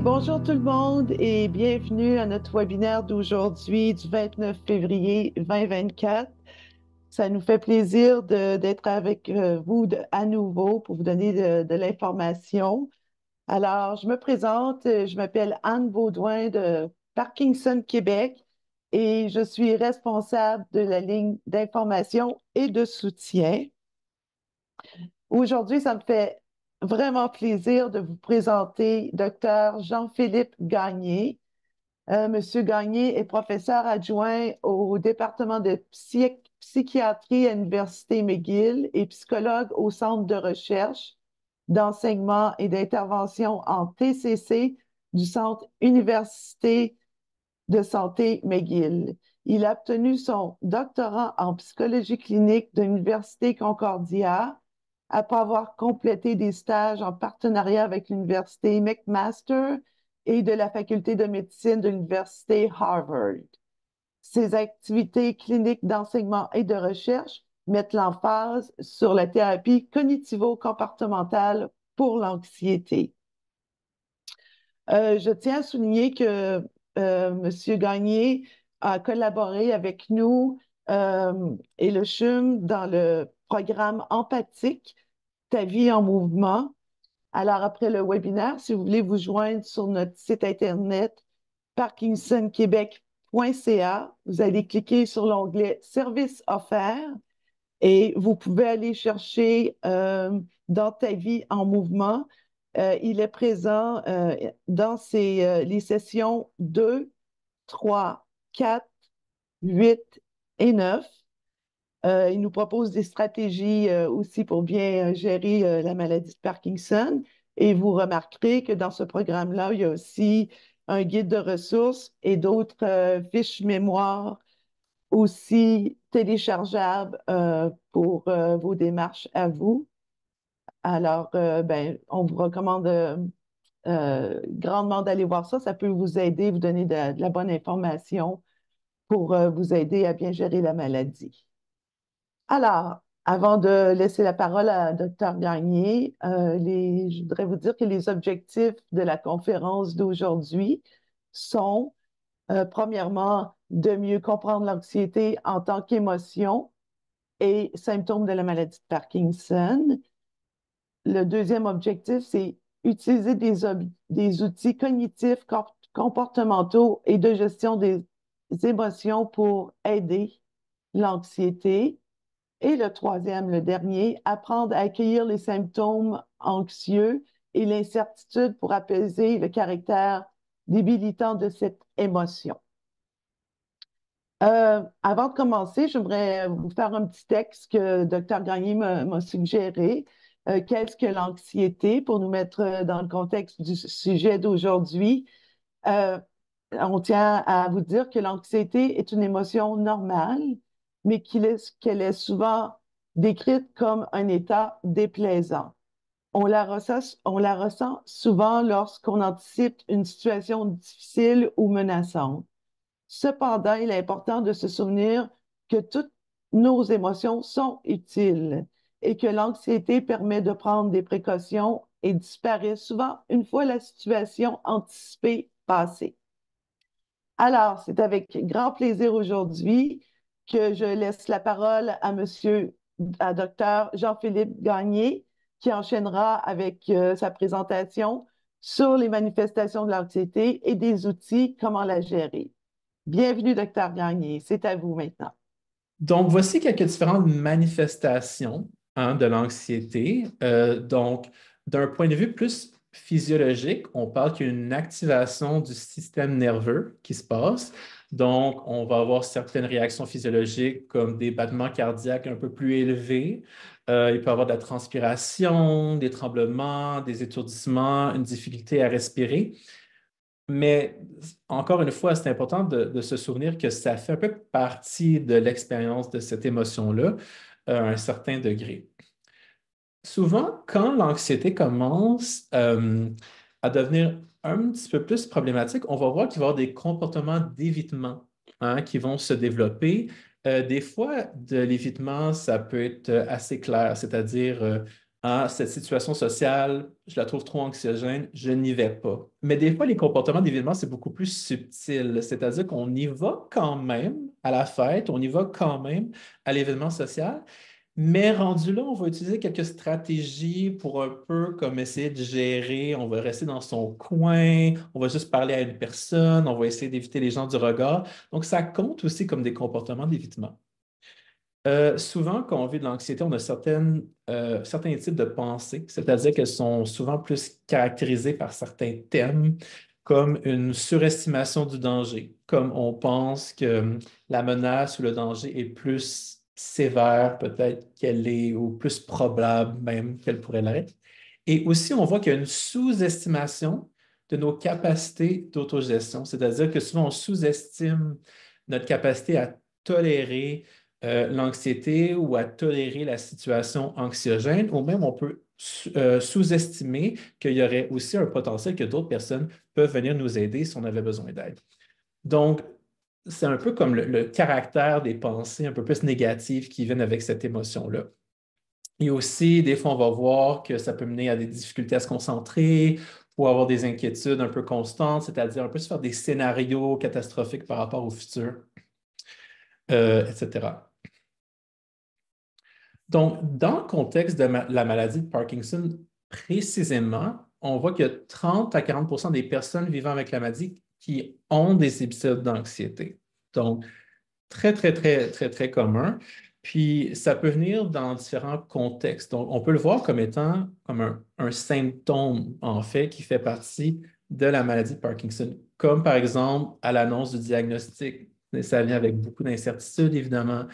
Bonjour tout le monde et bienvenue à notre webinaire d'aujourd'hui du 29 février 2024. Ça nous fait plaisir d'être avec vous à nouveau pour vous donner de l'information. Alors, je me présente, je m'appelle Anne Baudouin de Parkinson Québec et je suis responsable de la ligne d'information et de soutien. Aujourd'hui, ça me fait vraiment plaisir de vous présenter Dr. Jean-Philippe Gagné. Monsieur Gagné est professeur adjoint au département de psychiatrie à l'Université McGill et psychologue au Centre de recherche, d'enseignement et d'intervention en TCC du Centre Université de santé McGill. Il a obtenu son doctorat en psychologie clinique de l'Université Concordia après avoir complété des stages en partenariat avec l'Université McMaster et de la Faculté de médecine de l'Université Harvard. Ses activités cliniques d'enseignement et de recherche mettent l'emphase sur la thérapie cognitivo-comportementale pour l'anxiété. Je tiens à souligner que M. Gagné a collaboré avec nous et le CHUM dans le programme empathique Ta vie en mouvement. Alors, après le webinaire, si vous voulez vous joindre sur notre site Internet parkinsonquebec.ca, vous allez cliquer sur l'onglet Services offerts et vous pouvez aller chercher dans Ta vie en mouvement. Il est présent dans les sessions 2, 3, 4, 8 et 9. Il nous propose des stratégies aussi pour bien gérer la maladie de Parkinson. Et vous remarquerez que dans ce programme-là, il y a aussi un guide de ressources et d'autres fiches mémoire aussi téléchargeables pour vos démarches à vous. Alors, on vous recommande grandement d'aller voir ça. Ça peut vous aider, vous donner de la bonne information pour vous aider à bien gérer la maladie. Alors, avant de laisser la parole à Dr. Gagné, je voudrais vous dire que les objectifs de la conférence d'aujourd'hui sont, premièrement, de mieux comprendre l'anxiété en tant qu'émotion et symptôme de la maladie de Parkinson. Le deuxième objectif, c'est utiliser des outils cognitifs, comportementaux et de gestion des émotions pour aider l'anxiété. Et le troisième, le dernier, apprendre à accueillir les symptômes anxieux et l'incertitude pour apaiser le caractère débilitant de cette émotion. Avant de commencer, j'aimerais vous faire un petit texte que Dr. Gagné m'a suggéré. Qu'est-ce que l'anxiété pour nous mettre dans le contexte du sujet d'aujourd'hui? Euh, on tient à vous dire que l'anxiété est une émotion normale, mais qu'elle est souvent décrite comme un état déplaisant. On la ressent souvent lorsqu'on anticipe une situation difficile ou menaçante. Cependant, il est important de se souvenir que toutes nos émotions sont utiles et que l'anxiété permet de prendre des précautions et disparaît souvent une fois la situation anticipée passée. Alors, c'est avec grand plaisir aujourd'hui que je laisse la parole à Dr. Jean-Philippe Gagné, qui enchaînera avec sa présentation sur les manifestations de l'anxiété et des outils, comment la gérer. Bienvenue, Dr. Gagné. C'est à vous maintenant. Donc, voici quelques différentes manifestations de l'anxiété. D'un point de vue plus physiologique, on parle qu'il y a une activation du système nerveux qui se passe. Donc, on va avoir certaines réactions physiologiques comme des battements cardiaques un peu plus élevés. Il peut y avoir de la transpiration, des tremblements, des étourdissements, une difficulté à respirer. Mais encore une fois, c'est important de se souvenir que ça fait un peu partie de l'expérience de cette émotion-là à un certain degré. Souvent, quand l'anxiété commence à devenir un petit peu plus problématique, on va voir qu'il va y avoir des comportements d'évitement qui vont se développer. Des fois, de l'évitement, ça peut être assez clair, c'est-à-dire Ah, cette situation sociale, je la trouve trop anxiogène, je n'y vais pas. Mais des fois, les comportements d'évitement, c'est beaucoup plus subtil. C'est-à-dire qu'on y va quand même à la fête, on y va quand même à l'événement social, mais rendu là, on va utiliser quelques stratégies pour un peu comme essayer de gérer. On va rester dans son coin, on va juste parler à une personne, on va essayer d'éviter les gens du regard. Donc, ça compte aussi comme des comportements d'évitement. Souvent, quand on vit de l'anxiété, on a certains types de pensées, c'est-à-dire qu'elles sont souvent plus caractérisées par certains thèmes, comme une surestimation du danger, comme on pense que la menace ou le danger est plus sévère peut-être qu'elle est, ou plus probable même qu'elle pourrait l'être. Et aussi, on voit qu'il y a une sous-estimation de nos capacités d'autogestion, c'est-à-dire que souvent, on sous-estime notre capacité à tolérer l'anxiété ou à tolérer la situation anxiogène, ou même on peut sous-estimer qu'il y aurait aussi un potentiel que d'autres personnes peuvent venir nous aider si on avait besoin d'aide. Donc, c'est un peu comme le caractère des pensées un peu plus négatives qui viennent avec cette émotion-là. Et aussi, des fois, on va voir que ça peut mener à des difficultés à se concentrer ou avoir des inquiétudes un peu constantes, c'est-à-dire un peu se faire des scénarios catastrophiques par rapport au futur, etc. Donc, dans le contexte de la maladie de Parkinson, précisément, on voit qu'il y a 30 à 40 des personnes vivant avec la maladie qui ont des épisodes d'anxiété. Donc, très, très, très, très, très commun. Puis, ça peut venir dans différents contextes. Donc, on peut le voir comme étant comme un symptôme, en fait, qui fait partie de la maladie de Parkinson, comme par exemple à l'annonce du diagnostic. Ça vient avec beaucoup d'incertitudes, évidemment.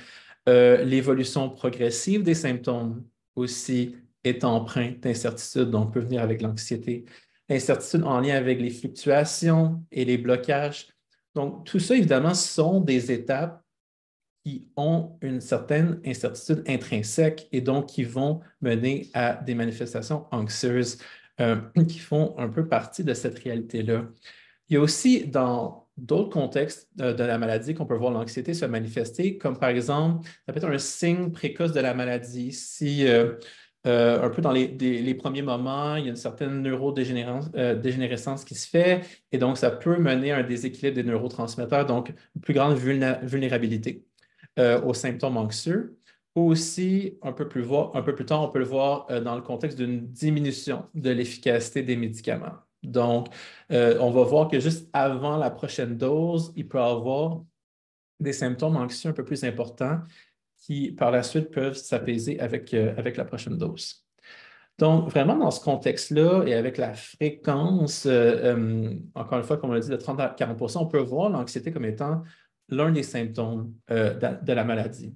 L'évolution progressive des symptômes aussi est empreinte d'incertitude, donc peut venir avec l'anxiété. L'incertitude en lien avec les fluctuations et les blocages. Donc, tout ça, évidemment, sont des étapes qui ont une certaine incertitude intrinsèque et donc qui vont mener à des manifestations anxieuses qui font un peu partie de cette réalité-là. Il y a aussi dans d'autres contextes de la maladie qu'on peut voir l'anxiété se manifester, comme par exemple, ça peut être un signe précoce de la maladie. Si un peu dans les premiers moments, il y a une certaine dégénérescence qui se fait, et donc ça peut mener à un déséquilibre des neurotransmetteurs, donc une plus grande vulnérabilité aux symptômes anxieux. Aussi, un peu plus tard, on peut le voir dans le contexte d'une diminution de l'efficacité des médicaments. Donc, on va voir que juste avant la prochaine dose, il peut y avoir des symptômes anxieux un peu plus importants qui, par la suite, peuvent s'apaiser avec la prochaine dose. Donc, vraiment, dans ce contexte-là et avec la fréquence, encore une fois, comme on l'a dit, de 30 à 40 on peut voir l'anxiété comme étant l'un des symptômes de la maladie.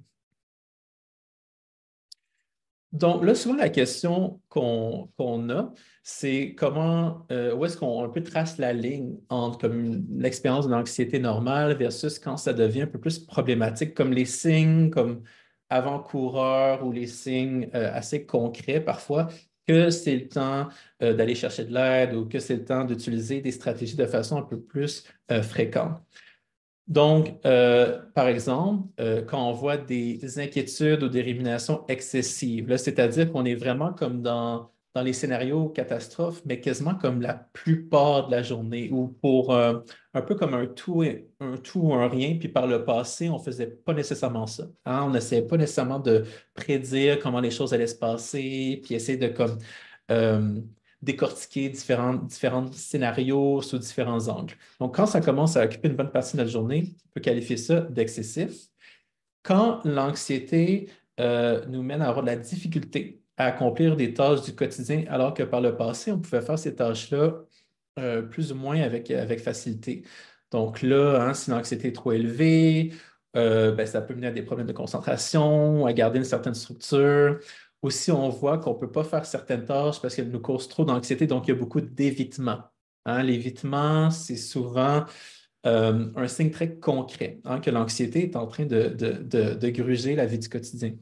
Donc là, souvent, la question qu'on a, c'est comment, où est-ce qu'on un peu trace la ligne entre comme l'expérience de l'anxiété normale versus quand ça devient un peu plus problématique, comme les signes comme avant-coureurs ou les signes assez concrets parfois, que c'est le temps d'aller chercher de l'aide ou que c'est le temps d'utiliser des stratégies de façon un peu plus fréquente. Donc, par exemple, quand on voit des inquiétudes ou des ruminations excessives, là, c'est-à-dire qu'on est vraiment comme dans les scénarios catastrophes, mais quasiment comme la plupart de la journée, ou pour un peu comme un tout ou un rien, puis par le passé, on ne faisait pas nécessairement ça. Hein. On n'essayait pas nécessairement de prédire comment les choses allaient se passer, puis essayer de comme euh, décortiquer différents scénarios sous différents angles. Donc, quand ça commence à occuper une bonne partie de notre journée, on peut qualifier ça d'excessif. Quand l'anxiété nous mène à avoir de la difficulté à accomplir des tâches du quotidien, alors que par le passé, on pouvait faire ces tâches-là plus ou moins avec facilité. Donc là, hein, si l'anxiété est trop élevée, ben, ça peut mener à des problèmes de concentration, à garder une certaine structure. Aussi, on voit qu'on ne peut pas faire certaines tâches parce qu'elles nous causent trop d'anxiété, donc il y a beaucoup d'évitement. Hein. L'évitement, c'est souvent un signe très concret hein, que l'anxiété est en train de gruger la vie du quotidien.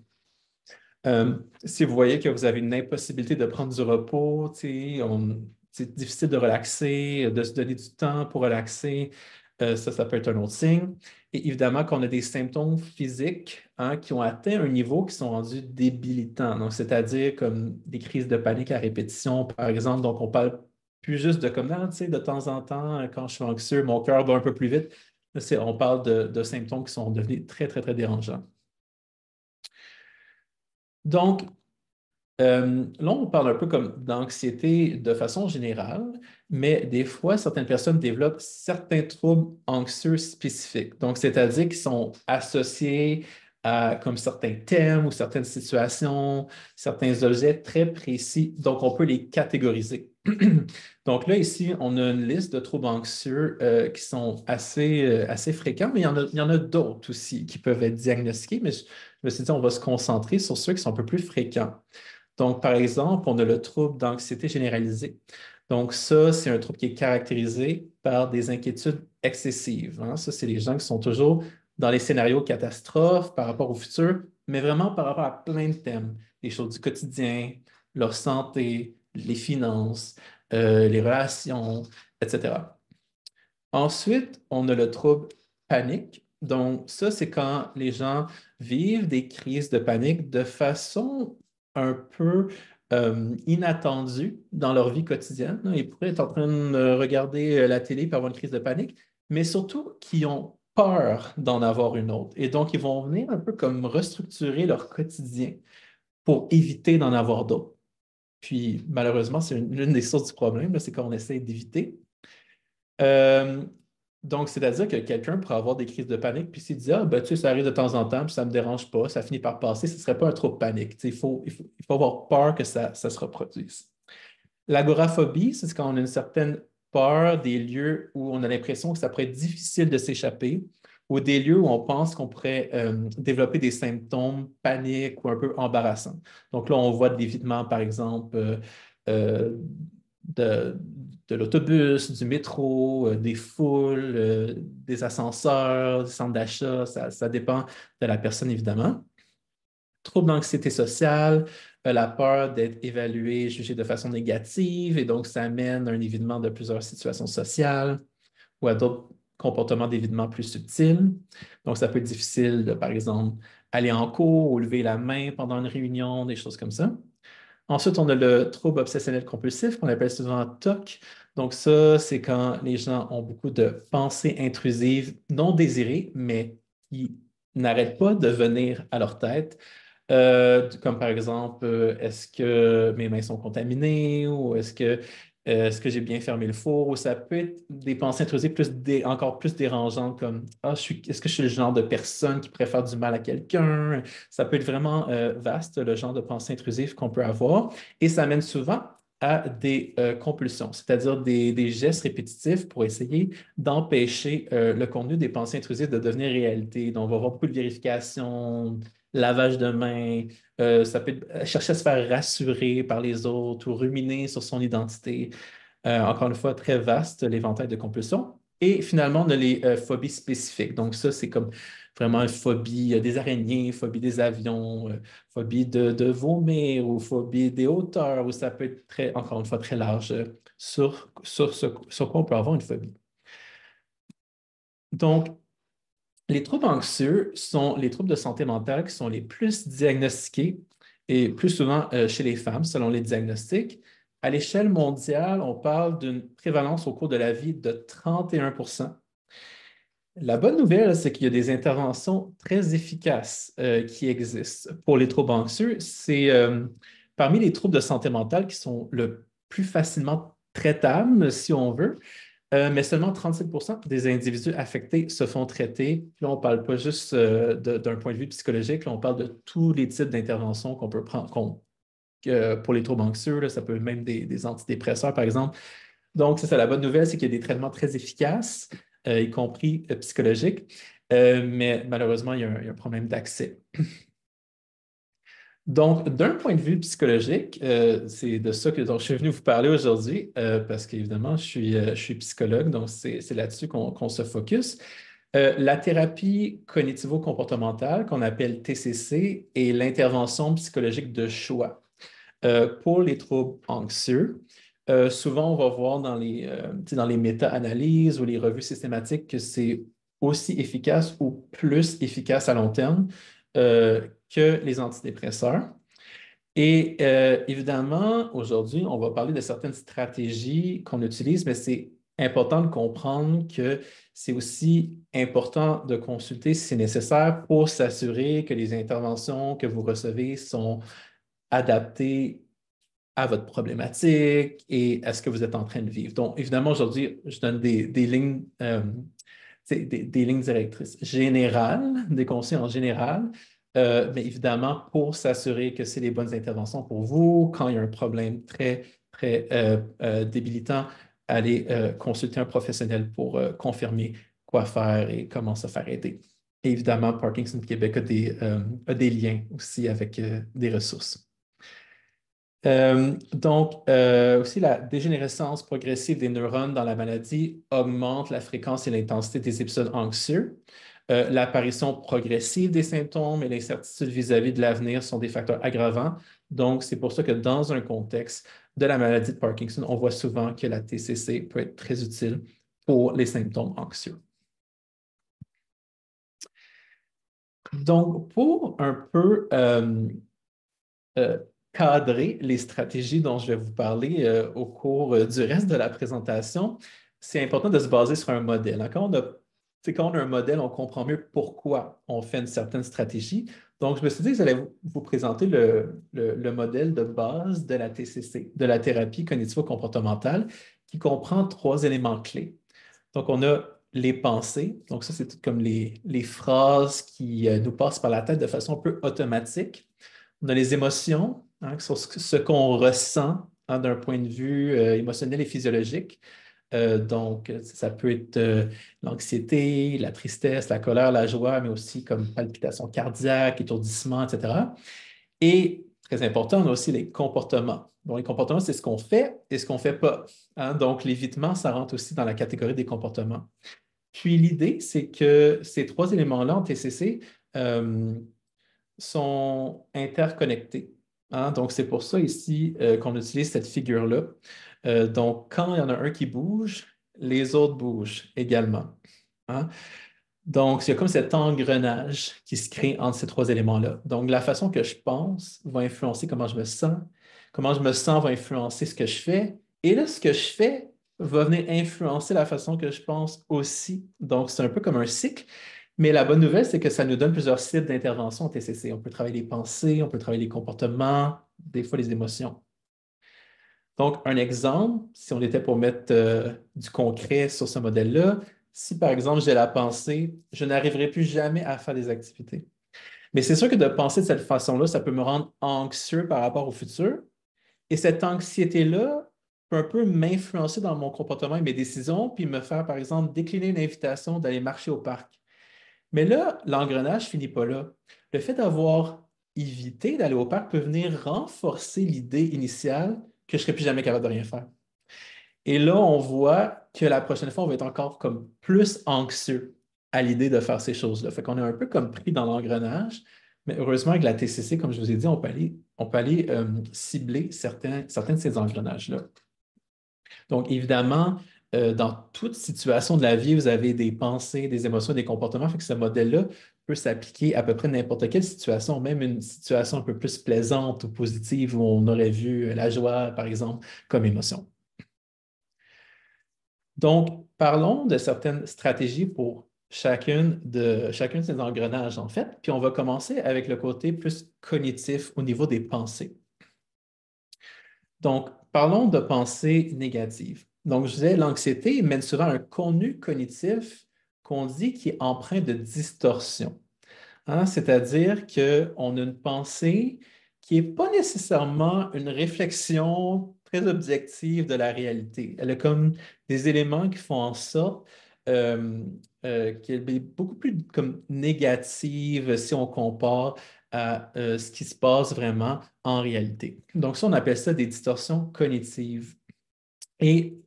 Si vous voyez que vous avez une impossibilité de prendre du repos, c'est difficile de relaxer, de se donner du temps pour relaxer, Ça peut être un autre signe. Et évidemment, qu'on a des symptômes physiques qui ont atteint un niveau qui sont rendus débilitants. Donc, c'est-à-dire comme des crises de panique à répétition, par exemple. Donc, on parle plus juste de comme, tu sais, de temps en temps, quand je suis anxieux, mon cœur bat un peu plus vite. Là, on parle de symptômes qui sont devenus très, très, très dérangeants. Donc, là, on parle un peu comme d'anxiété de façon générale, mais des fois, certaines personnes développent certains troubles anxieux spécifiques. Donc, c'est-à-dire qu'ils sont associés à comme certains thèmes ou certaines situations, certains objets très précis. Donc, on peut les catégoriser. Donc là, ici, on a une liste de troubles anxieux qui sont assez fréquents, mais il y en a d'autres aussi qui peuvent être diagnostiqués, mais je me suis dit, on va se concentrer sur ceux qui sont un peu plus fréquents. Donc, par exemple, on a le trouble d'anxiété généralisée. Donc, ça, c'est un trouble qui est caractérisé par des inquiétudes excessives. Ça, c'est les gens qui sont toujours dans les scénarios catastrophes par rapport au futur, mais vraiment par rapport à plein de thèmes, les choses du quotidien, leur santé, les finances, les relations, etc. Ensuite, on a le trouble panique. Donc, ça, c'est quand les gens vivent des crises de panique de façon un peu inattendue dans leur vie quotidienne. Ils pourraient être en train de regarder la télé et avoir une crise de panique, mais surtout qui ont peur d'en avoir une autre. Et donc, ils vont venir un peu comme restructurer leur quotidien pour éviter d'en avoir d'autres. Puis, malheureusement, c'est l'une des sources du problème, là, c'est qu'on essaie d'éviter. Euh, donc, c'est-à-dire que quelqu'un pourrait avoir des crises de panique, puis s'il dit, ah, ben, tu sais, ça arrive de temps en temps, puis ça ne me dérange pas, ça finit par passer, ce ne serait pas un trouble panique. Tu sais, il faut avoir peur que ça se reproduise. L'agoraphobie, c'est quand on a une certaine peur des lieux où on a l'impression que ça pourrait être difficile de s'échapper, ou des lieux où on pense qu'on pourrait développer des symptômes paniques ou un peu embarrassants. Donc là, on voit de l'évitement, par exemple, euh, de, de l'autobus, du métro, des foules, des ascenseurs, des centres d'achat, ça dépend de la personne, évidemment. Trouble d'anxiété sociale, la peur d'être évalué, jugé de façon négative, et donc ça amène à un évitement de plusieurs situations sociales ou à d'autres comportements d'évitement plus subtils. Donc, ça peut être difficile de, par exemple, aller en cours ou lever la main pendant une réunion, des choses comme ça. Ensuite, on a le trouble obsessionnel compulsif qu'on appelle souvent TOC. Donc, ça, c'est quand les gens ont beaucoup de pensées intrusives non désirées, mais qui n'arrêtent pas de venir à leur tête. Comme par exemple, est-ce que mes mains sont contaminées ou est-ce que j'ai bien fermé le four? Ou ça peut être des pensées intrusives encore plus dérangeantes comme est-ce que je suis le genre de personne qui pourrait faire du mal à quelqu'un? Ça peut être vraiment vaste, le genre de pensée intrusive qu'on peut avoir. Et ça mène souvent à des compulsions, c'est-à-dire des gestes répétitifs pour essayer d'empêcher le contenu des pensées intrusives de devenir réalité. Donc, on va avoir beaucoup de vérifications, lavage de mains, ça peut être chercher à se faire rassurer par les autres ou ruminer sur son identité. Encore une fois, très vaste l'éventail de compulsions. Et finalement, on a les phobies spécifiques. Donc, ça, c'est comme vraiment une phobie des araignées, phobie des avions, phobie de vomir ou phobie des hauteurs, ou ça peut être encore une fois, très large sur quoi on peut avoir une phobie. Donc, les troubles anxieux sont les troubles de santé mentale qui sont les plus diagnostiqués et plus souvent chez les femmes, selon les diagnostics. À l'échelle mondiale, on parle d'une prévalence au cours de la vie de 31%. La bonne nouvelle, c'est qu'il y a des interventions très efficaces qui existent pour les troubles anxieux. C'est parmi les troubles de santé mentale qui sont le plus facilement traitables, si on veut. Mais seulement 37% des individus affectés se font traiter. Là, on ne parle pas juste d'un point de vue psychologique, là, on parle de tous les types d'interventions qu'on peut prendre pour les troubles anxieux. Là, ça peut être même des antidépresseurs, par exemple. Donc, c'est ça, la bonne nouvelle, c'est qu'il y a des traitements très efficaces, y compris psychologiques, mais malheureusement, il y a un problème d'accès. Donc, d'un point de vue psychologique, c'est de ça dont je suis venu vous parler aujourd'hui, parce qu'évidemment, je suis psychologue, donc c'est là-dessus qu'on se focus. La thérapie cognitivo-comportementale, qu'on appelle TCC, est l'intervention psychologique de choix pour les troubles anxieux. Souvent, on va voir dans les méta-analyses ou les revues systématiques que c'est aussi efficace ou plus efficace à long terme que les antidépresseurs. Et évidemment, aujourd'hui, on va parler de certaines stratégies qu'on utilise, mais c'est important de comprendre que c'est aussi important de consulter si c'est nécessaire pour s'assurer que les interventions que vous recevez sont adaptées à votre problématique et à ce que vous êtes en train de vivre. Donc, évidemment, aujourd'hui, je donne des lignes, des lignes directrices générales, des conseils en général, mais évidemment, pour s'assurer que c'est les bonnes interventions pour vous, quand il y a un problème très, très débilitant, allez consulter un professionnel pour confirmer quoi faire et comment se faire aider. Et évidemment, Parkinson Québec a des liens aussi avec des ressources. Aussi, la dégénérescence progressive des neurones dans la maladie augmente la fréquence et l'intensité des épisodes anxieux. L'apparition progressive des symptômes et l'incertitude vis-à-vis de l'avenir sont des facteurs aggravants. Donc, c'est pour ça que dans un contexte de la maladie de Parkinson, on voit souvent que la TCC peut être très utile pour les symptômes anxieux. Donc, pour un peu cadrer les stratégies dont je vais vous parler au cours du reste de la présentation, c'est important de se baser sur un modèle. Hein. Quand on a un modèle, on comprend mieux pourquoi on fait une certaine stratégie. Donc, je me suis dit que j'allais vous présenter le modèle de base de la TCC, de la thérapie cognitivo-comportementale, qui comprend 3 éléments clés. Donc, on a les pensées. Donc, ça, c'est tout comme les phrases qui nous passent par la tête de façon un peu automatique. On a les émotions, hein, qui sont ce qu'on ressent hein, d'un point de vue émotionnel et physiologique. Donc, ça peut être l'anxiété, la tristesse, la colère, la joie, mais aussi comme palpitations cardiaques, étourdissement, etc. Et, très important, on a aussi les comportements. Donc, les comportements, c'est ce qu'on fait et ce qu'on ne fait pas. Hein. Donc, l'évitement, ça rentre aussi dans la catégorie des comportements. Puis, l'idée, c'est que ces 3 éléments-là en TCC, sont interconnectés. Hein? Donc, c'est pour ça ici qu'on utilise cette figure-là. Donc, quand il y en a un qui bouge, les autres bougent également. Hein? Donc, c'est comme cet engrenage qui se crée entre ces 3 éléments-là. Donc, la façon que je pense va influencer comment je me sens. Comment je me sens va influencer ce que je fais. Et là, ce que je fais va venir influencer la façon que je pense aussi. Donc, c'est un peu comme un cycle. Mais la bonne nouvelle, c'est que ça nous donne plusieurs cibles d'intervention en TCC. On peut travailler les pensées, on peut travailler les comportements, des fois les émotions. Donc, un exemple, si on était pour mettre du concret sur ce modèle-là, si par exemple j'ai la pensée, je n'arriverai plus jamais à faire des activités. Mais c'est sûr que de penser de cette façon-là, ça peut me rendre anxieux par rapport au futur. Et cette anxiété-là peut un peu m'influencer dans mon comportement et mes décisions, puis me faire, par exemple, décliner une invitation d'aller marcher au parc. Mais là, l'engrenage ne finit pas là. Le fait d'avoir évité d'aller au parc peut venir renforcer l'idée initiale que je ne serai plus jamais capable de rien faire. Et là, on voit que la prochaine fois, on va être encore comme plus anxieux à l'idée de faire ces choses-là. Fait qu'on est un peu comme pris dans l'engrenage, mais heureusement, avec la TCC, comme je vous ai dit, on peut aller cibler certains de ces engrenages-là. Donc, évidemment, dans toute situation de la vie, vous avez des pensées, des émotions, des comportements. Fait que ce modèle-là peut s'appliquer à peu près n'importe quelle situation, même une situation un peu plus plaisante ou positive où on aurait vu la joie, par exemple, comme émotion. Donc, parlons de certaines stratégies pour chacun de ces engrenages, en fait. Puis on va commencer avec le côté plus cognitif au niveau des pensées. Donc, parlons de pensées négatives. Donc, je disais, l'anxiété mène souvent à un contenu cognitif qu'on dit qui est empreint de distorsion. Hein? C'est-à-dire qu'on a une pensée qui n'est pas nécessairement une réflexion très objective de la réalité. Elle a comme des éléments qui font en sorte qu'elle est beaucoup plus comme négative si on compare à ce qui se passe vraiment en réalité. Donc, ça, on appelle ça des distorsions cognitives. Et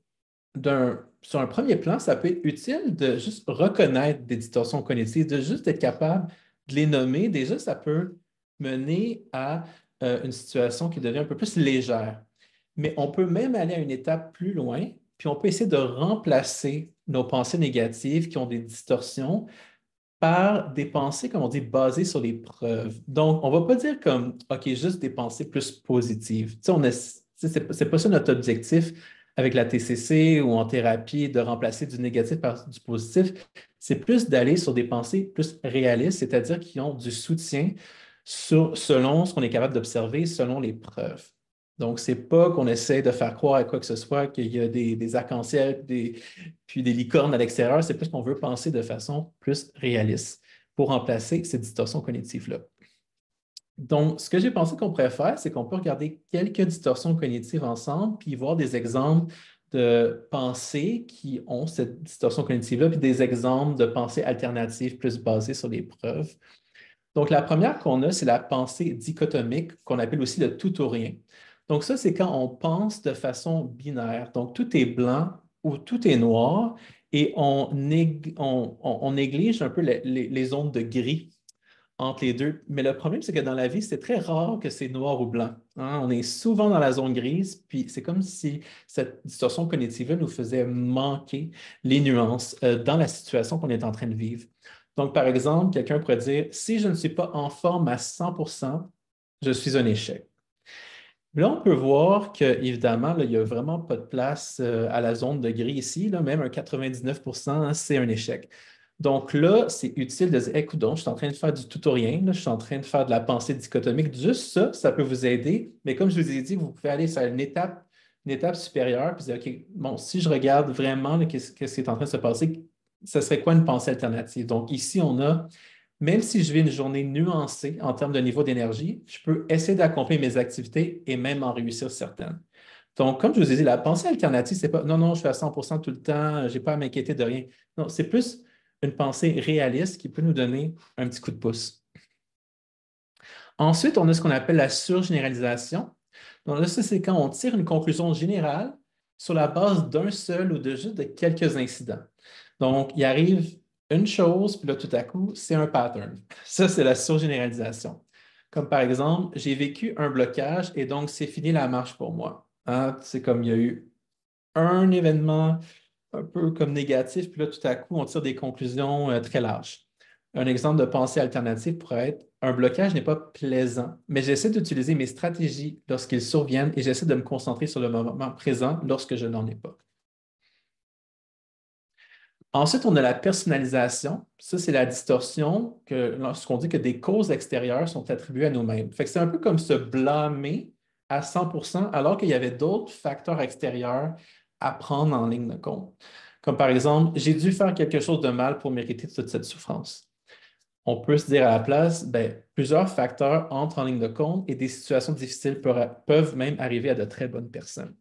sur un premier plan, ça peut être utile de juste reconnaître des distorsions cognitives, de juste être capable de les nommer. Déjà, ça peut mener à une situation qui devient un peu plus légère. Mais on peut même aller à une étape plus loin, puis on peut essayer de remplacer nos pensées négatives qui ont des distorsions par des pensées, comme on dit, basées sur les preuves. Donc, on ne va pas dire comme, OK, juste des pensées plus positives. Tu sais, c'est pas ça notre objectif avec la TCC ou en thérapie, de remplacer du négatif par du positif. C'est plus d'aller sur des pensées plus réalistes, c'est-à-dire qui ont du soutien selon ce qu'on est capable d'observer, selon les preuves. Donc, ce n'est pas qu'on essaie de faire croire à quoi que ce soit qu'il y a des arcs-en-ciel, puis des licornes à l'extérieur. C'est plus qu'on veut penser de façon plus réaliste pour remplacer ces distorsions cognitives-là. Donc, ce que j'ai pensé qu'on pourrait faire, c'est qu'on peut regarder quelques distorsions cognitives ensemble, puis voir des exemples de pensées qui ont cette distorsion cognitive-là, puis des exemples de pensées alternatives plus basées sur les preuves. Donc, la première qu'on a, c'est la pensée dichotomique, qu'on appelle aussi le tout ou rien. Donc, ça, c'est quand on pense de façon binaire. Donc, tout est blanc ou tout est noir et on néglige un peu les zones de gris entre les deux. Mais le problème, c'est que dans la vie, c'est très rare que c'est noir ou blanc, hein. On est souvent dans la zone grise, puis c'est comme si cette distorsion cognitive-là nous faisait manquer les nuances dans la situation qu'on est en train de vivre. Donc, par exemple, quelqu'un pourrait dire, si je ne suis pas en forme à 100%, je suis un échec. Là, on peut voir qu'évidemment, il n'y a vraiment pas de place à la zone de gris ici. Là, même un 99%, hein, c'est un échec. Donc là, c'est utile de dire, écoute, je suis en train de faire du tout ou rien, là, je suis en train de faire de la pensée dichotomique. Juste ça, ça peut vous aider. Mais comme je vous ai dit, vous pouvez aller sur une étape supérieure puis dire, OK, bon, si je regarde vraiment qu'est-ce qui est en train de se passer, ce serait quoi une pensée alternative? Donc ici, on a même si je vis une journée nuancée en termes de niveau d'énergie, je peux essayer d'accomplir mes activités et même en réussir certaines. Donc, comme je vous ai dit, la pensée alternative, c'est pas non, non, je fais à 100% tout le temps, je n'ai pas à m'inquiéter de rien. Non, c'est plus une pensée réaliste qui peut nous donner un petit coup de pouce. Ensuite, on a ce qu'on appelle la surgénéralisation. Donc là, ça, c'est quand on tire une conclusion générale sur la base d'un seul ou de juste de quelques incidents. Donc, il arrive une chose, puis là, tout à coup, c'est un pattern. Ça, c'est la surgénéralisation. Comme par exemple, j'ai vécu un blocage et donc c'est fini la marche pour moi, hein. C'est comme il y a eu un événement un peu comme négatif, puis là, tout à coup, on tire des conclusions très larges. Un exemple de pensée alternative pourrait être un blocage n'est pas plaisant, mais j'essaie d'utiliser mes stratégies lorsqu'ils surviennent et j'essaie de me concentrer sur le moment présent lorsque je n'en ai pas. Ensuite, on a la personnalisation. Ça, c'est la distorsion que lorsqu'on dit que des causes extérieures sont attribuées à nous-mêmes. Fait que c'est un peu comme se blâmer à 100% alors qu'il y avait d'autres facteurs extérieurs à prendre en ligne de compte. Comme par exemple, j'ai dû faire quelque chose de mal pour mériter toute cette souffrance. On peut se dire à la place, ben, plusieurs facteurs entrent en ligne de compte et des situations difficiles peuvent même arriver à de très bonnes personnes.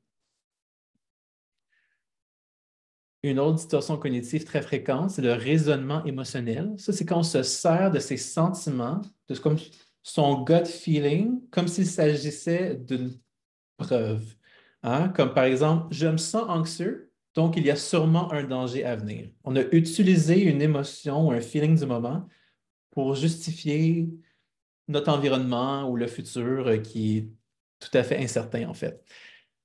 Une autre distorsion cognitive très fréquente, c'est le raisonnement émotionnel. Ça, c'est quand on se sert de ses sentiments, de comme son gut feeling, comme s'il s'agissait d'une preuve, hein? Comme par exemple, je me sens anxieux, donc il y a sûrement un danger à venir. On a utilisé une émotion ou un feeling du moment pour justifier notre environnement ou le futur qui est tout à fait incertain, en fait.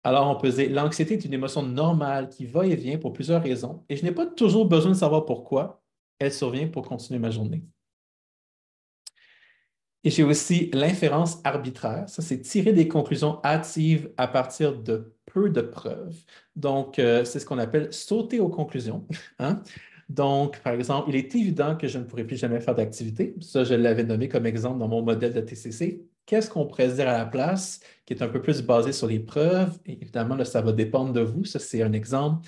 Alors, on peut dire, l'anxiété est une émotion normale qui va et vient pour plusieurs raisons et je n'ai pas toujours besoin de savoir pourquoi. Elle survient pour continuer ma journée. Et j'ai aussi l'inférence arbitraire. Ça, c'est tirer des conclusions hâtives à partir de peu de preuves. Donc, c'est ce qu'on appelle sauter aux conclusions, hein? Donc, par exemple, il est évident que je ne pourrai plus jamais faire d'activité. Ça, je l'avais nommé comme exemple dans mon modèle de TCC. Qu'est-ce qu'on pourrait se dire à la place qui est un peu plus basé sur les preuves? Et évidemment, là, ça va dépendre de vous. Ça, c'est un exemple.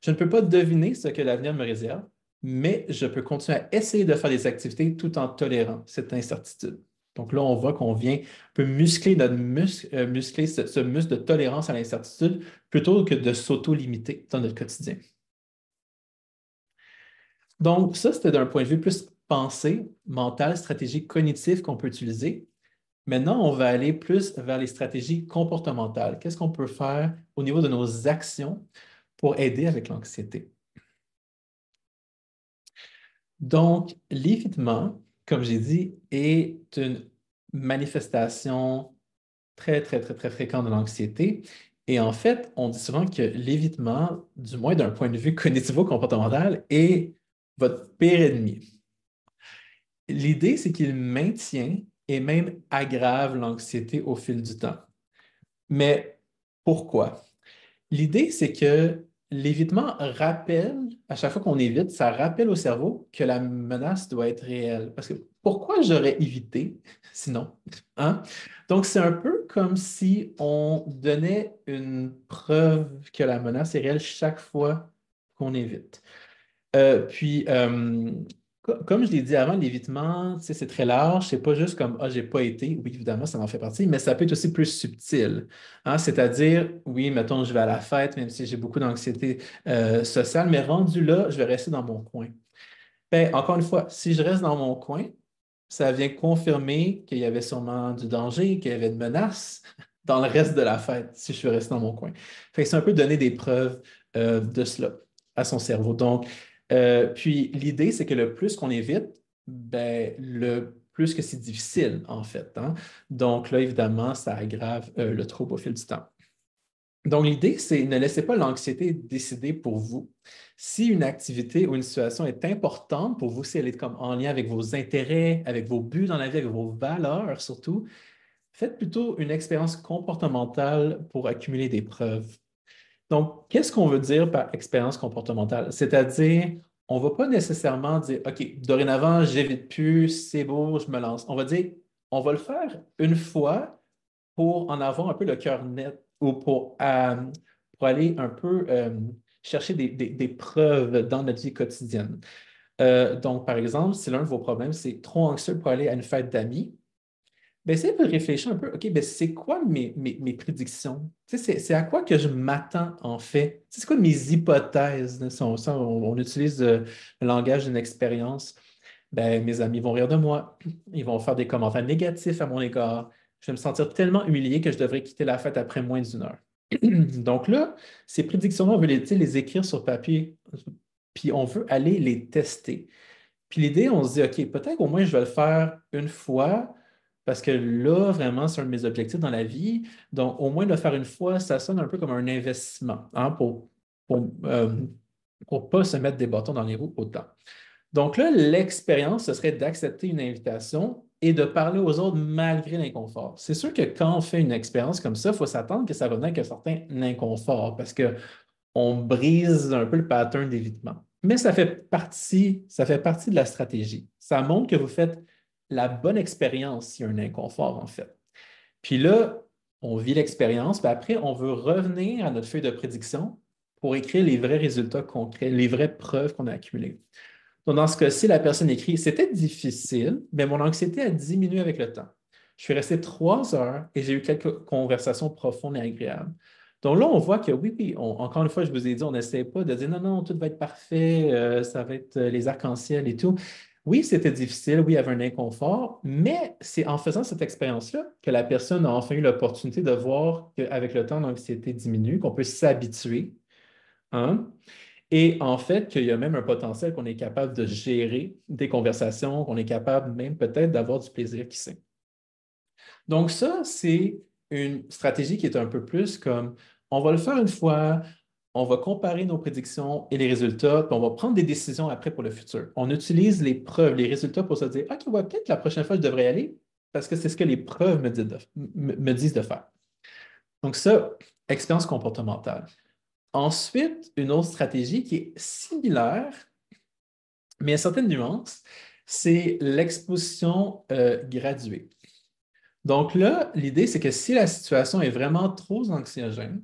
Je ne peux pas deviner ce que l'avenir me réserve, mais je peux continuer à essayer de faire des activités tout en tolérant cette incertitude. Donc là, on voit qu'on vient un peu muscler muscler ce muscle de tolérance à l'incertitude plutôt que de s'auto-limiter dans notre quotidien. Donc, ça, c'était d'un point de vue plus pensée, mental, stratégie cognitive qu'on peut utiliser. Maintenant, on va aller plus vers les stratégies comportementales. Qu'est-ce qu'on peut faire au niveau de nos actions pour aider avec l'anxiété? Donc, l'évitement, comme j'ai dit, est une manifestation très, très, très, très fréquente de l'anxiété. Et en fait, on dit souvent que l'évitement, du moins d'un point de vue cognitivo-comportemental, est votre pire ennemi. L'idée, c'est qu'il maintient et même aggrave l'anxiété au fil du temps. Mais pourquoi? L'idée, c'est que l'évitement rappelle, à chaque fois qu'on évite, ça rappelle au cerveau que la menace doit être réelle. Parce que pourquoi j'aurais évité sinon? Hein? Donc, c'est un peu comme si on donnait une preuve que la menace est réelle chaque fois qu'on évite. Puis, comme je l'ai dit avant, l'évitement, tu sais, c'est très large. C'est pas juste comme Ah, j'ai pas été. Oui, évidemment, ça en fait partie, mais ça peut être aussi plus subtil. Hein. C'est-à-dire, oui, mettons, je vais à la fête, même si j'ai beaucoup d'anxiété sociale, mais rendu là, je vais rester dans mon coin. Ben, encore une fois, si je reste dans mon coin, ça vient confirmer qu'il y avait sûrement du danger, qu'il y avait une menace dans le reste de la fête, si je suis resté dans mon coin. Fait que c'est un peu donner des preuves de cela à son cerveau. Donc, puis l'idée, c'est que le plus qu'on évite, ben, le plus que c'est difficile, en fait. Hein. Donc là, évidemment, ça aggrave le trouble au fil du temps. Donc, l'idée, c'est ne laissez pas l'anxiété décider pour vous. Si une activité ou une situation est importante pour vous, si elle est comme en lien avec vos intérêts, avec vos buts dans la vie, avec vos valeurs surtout, faites plutôt une expérience comportementale pour accumuler des preuves. Donc, qu'est-ce qu'on veut dire par expérience comportementale? C'est-à-dire, on ne va pas nécessairement dire, OK, dorénavant, j'évite plus, c'est beau, je me lance. On va dire, on va le faire une fois pour en avoir un peu le cœur net ou pour aller un peu chercher des preuves dans notre vie quotidienne. Donc, par exemple, si l'un de vos problèmes, c'est trop anxieux pour aller à une fête d'amis, ben, essayez de réfléchir un peu, OK, ben, c'est quoi mes prédictions? Tu sais, c'est à quoi que je m'attends en fait? Tu sais, c'est quoi mes hypothèses? Là, si on utilise le langage d'une expérience. Ben, mes amis vont rire de moi, ils vont faire des commentaires négatifs à mon égard. Je vais me sentir tellement humilié que je devrais quitter la fête après moins d'une heure. Donc là, ces prédictions-là, on veut tu sais, les écrire sur papier, puis on veut aller les tester. Puis l'idée, on se dit, OK, peut-être qu'au moins je vais le faire une fois, parce que là, vraiment, c'est un de mes objectifs dans la vie. Donc, au moins le faire une fois, ça sonne un peu comme un investissement, hein, pour pas se mettre des bâtons dans les roues autant. Donc là, l'expérience, ce serait d'accepter une invitation et de parler aux autres malgré l'inconfort. C'est sûr que quand on fait une expérience comme ça, il faut s'attendre que ça va venir avec un certain inconfort parce qu'on brise un peu le pattern d'évitement. Mais ça fait partie de la stratégie. Ça montre que vous faites la bonne expérience s'il y a un inconfort, en fait. Puis là, on vit l'expérience, puis après, on veut revenir à notre feuille de prédiction pour écrire les vrais résultats concrets, les vraies preuves qu'on a accumulées. Donc, dans ce cas-ci, la personne écrit, c'était difficile, mais mon anxiété a diminué avec le temps. Je suis resté 3 heures et j'ai eu quelques conversations profondes et agréables. Donc là, on voit que oui, oui, encore une fois, je vous ai dit, on n'essaie pas de dire non, non, tout va être parfait, ça va être les arcs-en-ciel et tout. Oui, c'était difficile, oui, il y avait un inconfort, mais c'est en faisant cette expérience-là que la personne a enfin eu l'opportunité de voir qu'avec le temps, l'anxiété diminue, qu'on peut s'habituer. Hein? Et en fait, qu'il y a même un potentiel qu'on est capable de gérer des conversations, qu'on est capable même peut-être d'avoir du plaisir, qui sait. Donc ça, c'est une stratégie qui est un peu plus comme, on va le faire une fois, on va comparer nos prédictions et les résultats, puis on va prendre des décisions après pour le futur. On utilise les preuves, les résultats pour se dire, OK, ouais, peut-être la prochaine fois, je devrais y aller parce que c'est ce que les preuves me disent de faire. Donc ça, expérience comportementale. Ensuite, une autre stratégie qui est similaire, mais à certaines nuances, c'est l'exposition graduée. Donc là, l'idée, c'est que si la situation est vraiment trop anxiogène,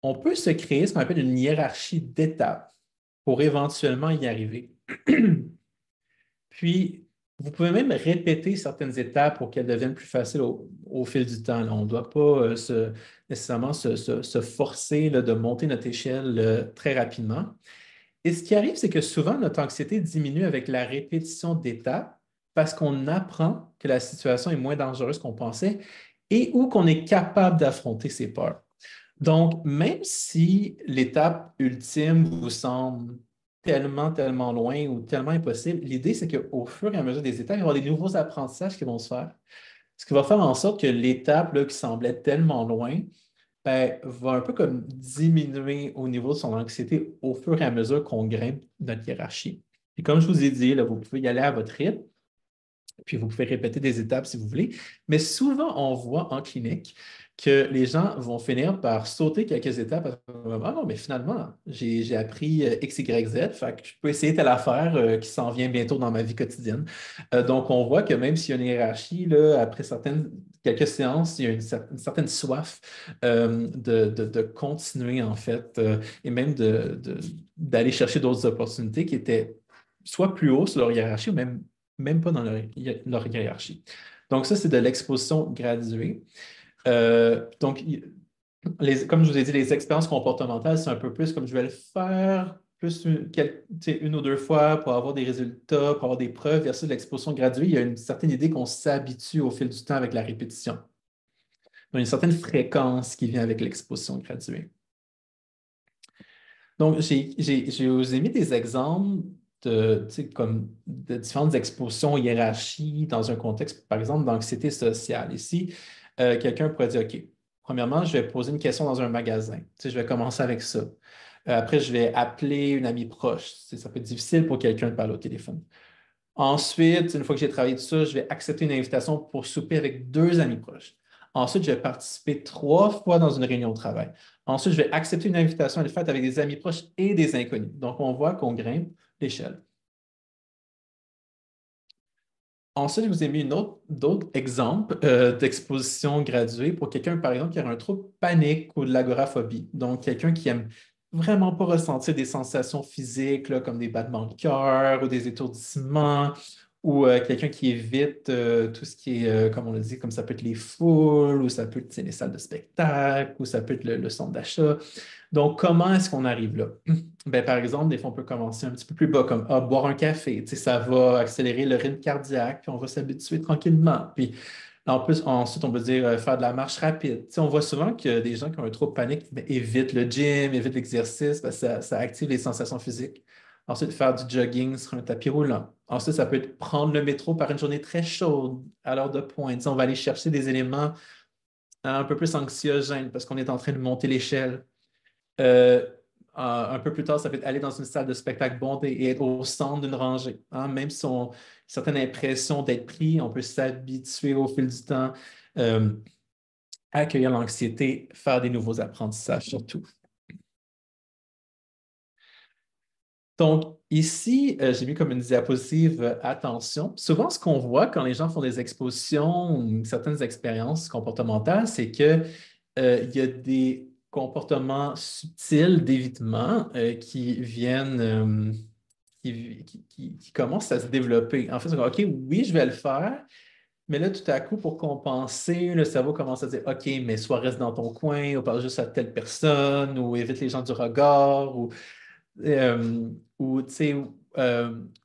on peut se créer ce qu'on appelle une hiérarchie d'étapes pour éventuellement y arriver. Puis, vous pouvez même répéter certaines étapes pour qu'elles deviennent plus faciles au fil du temps. Là. On ne doit pas nécessairement se forcer là, de monter notre échelle très rapidement. Et ce qui arrive, c'est que souvent, notre anxiété diminue avec la répétition d'étapes parce qu'on apprend que la situation est moins dangereuse qu'on pensait et ou qu'on est capable d'affronter ses peurs. Donc, même si l'étape ultime vous semble tellement, tellement loin ou tellement impossible, l'idée, c'est qu'au fur et à mesure des étapes, il va y avoir des nouveaux apprentissages qui vont se faire. Ce qui va faire en sorte que l'étape là, qui semblait tellement loin ben, va un peu comme diminuer au niveau de son anxiété au fur et à mesure qu'on grimpe notre hiérarchie. Et comme je vous ai dit, là, vous pouvez y aller à votre rythme, puis vous pouvez répéter des étapes si vous voulez. Mais souvent, on voit en clinique que les gens vont finir par sauter quelques étapes. Parce que, ah non, mais finalement, j'ai appris X, Y, Z, fait que je peux essayer telle affaire qui s'en vient bientôt dans ma vie quotidienne. Donc, on voit que même s'il y a une hiérarchie, là, après quelques séances, il y a une certaine soif de continuer, en fait, et même d'aller chercher d'autres opportunités qui étaient soit plus haut sur leur hiérarchie ou même pas dans leur hiérarchie. Donc, ça, c'est de l'exposition graduée. Donc, comme je vous ai dit, les expériences comportementales, c'est un peu plus comme je vais le faire, plus une ou deux fois pour avoir des résultats, pour avoir des preuves, versus l'exposition graduée. Il y a une certaine idée qu'on s'habitue au fil du temps avec la répétition. Il y a une certaine fréquence qui vient avec l'exposition graduée. Donc, je vous ai mis des exemples comme de différentes expositions, hiérarchies dans un contexte, par exemple, d'anxiété sociale. Ici, quelqu'un pourrait dire, OK, premièrement, je vais poser une question dans un magasin. Je vais commencer avec ça. Après, je vais appeler une amie proche. Ça peut être difficile pour quelqu'un de parler au téléphone. Ensuite, une fois que j'ai travaillé tout ça, je vais accepter une invitation pour souper avec deux amis proches. Ensuite, je vais participer 3 fois dans une réunion de travail. Ensuite, je vais accepter une invitation à une fête avec des amis proches et des inconnus. Donc, on voit qu'on grimpe l'échelle. Ensuite, je vous ai mis d'autres exemples d'exposition graduée pour quelqu'un, par exemple, qui a un trouble panique ou de l'agoraphobie. Donc, quelqu'un qui aime vraiment pas ressentir des sensations physiques là, comme des battements de cœur ou des étourdissements, ou quelqu'un qui évite tout ce qui est, comme on le dit, comme ça peut être les foules, ou ça peut être les salles de spectacle, ou ça peut être le centre d'achat. Donc, comment est-ce qu'on arrive là? Ben, par exemple, des fois, on peut commencer un petit peu plus bas, comme boire un café. Tu sais, ça va accélérer le rythme cardiaque, puis on va s'habituer tranquillement. Puis, en plus, ensuite, on peut dire faire de la marche rapide. Tu sais, on voit souvent que des gens qui ont un trouble panique ben, évitent le gym, évitent l'exercice, parce que ça active les sensations physiques. Ensuite, faire du jogging sur un tapis roulant. Ensuite, ça peut être prendre le métro par une journée très chaude, à l'heure de pointe. Tu sais, on va aller chercher des éléments un peu plus anxiogènes parce qu'on est en train de monter l'échelle. Euh, un peu plus tard, ça peut être aller dans une salle de spectacle bondée et être au centre d'une rangée. Hein. Même si on a une certaine impression d'être pris, on peut s'habituer au fil du temps, à accueillir l'anxiété, faire des nouveaux apprentissages surtout. Donc, ici, j'ai mis comme une diapositive attention. Souvent, ce qu'on voit quand les gens font des expositions ou certaines expériences comportementales, c'est qu'il y a des comportements subtils d'évitement qui viennent, qui commencent à se développer. En fait, c'est comme, OK, oui, je vais le faire, mais là, tout à coup, pour compenser, le cerveau commence à dire, OK, mais soit reste dans ton coin, ou parle juste à telle personne, ou évite les gens du regard, ou tu sais,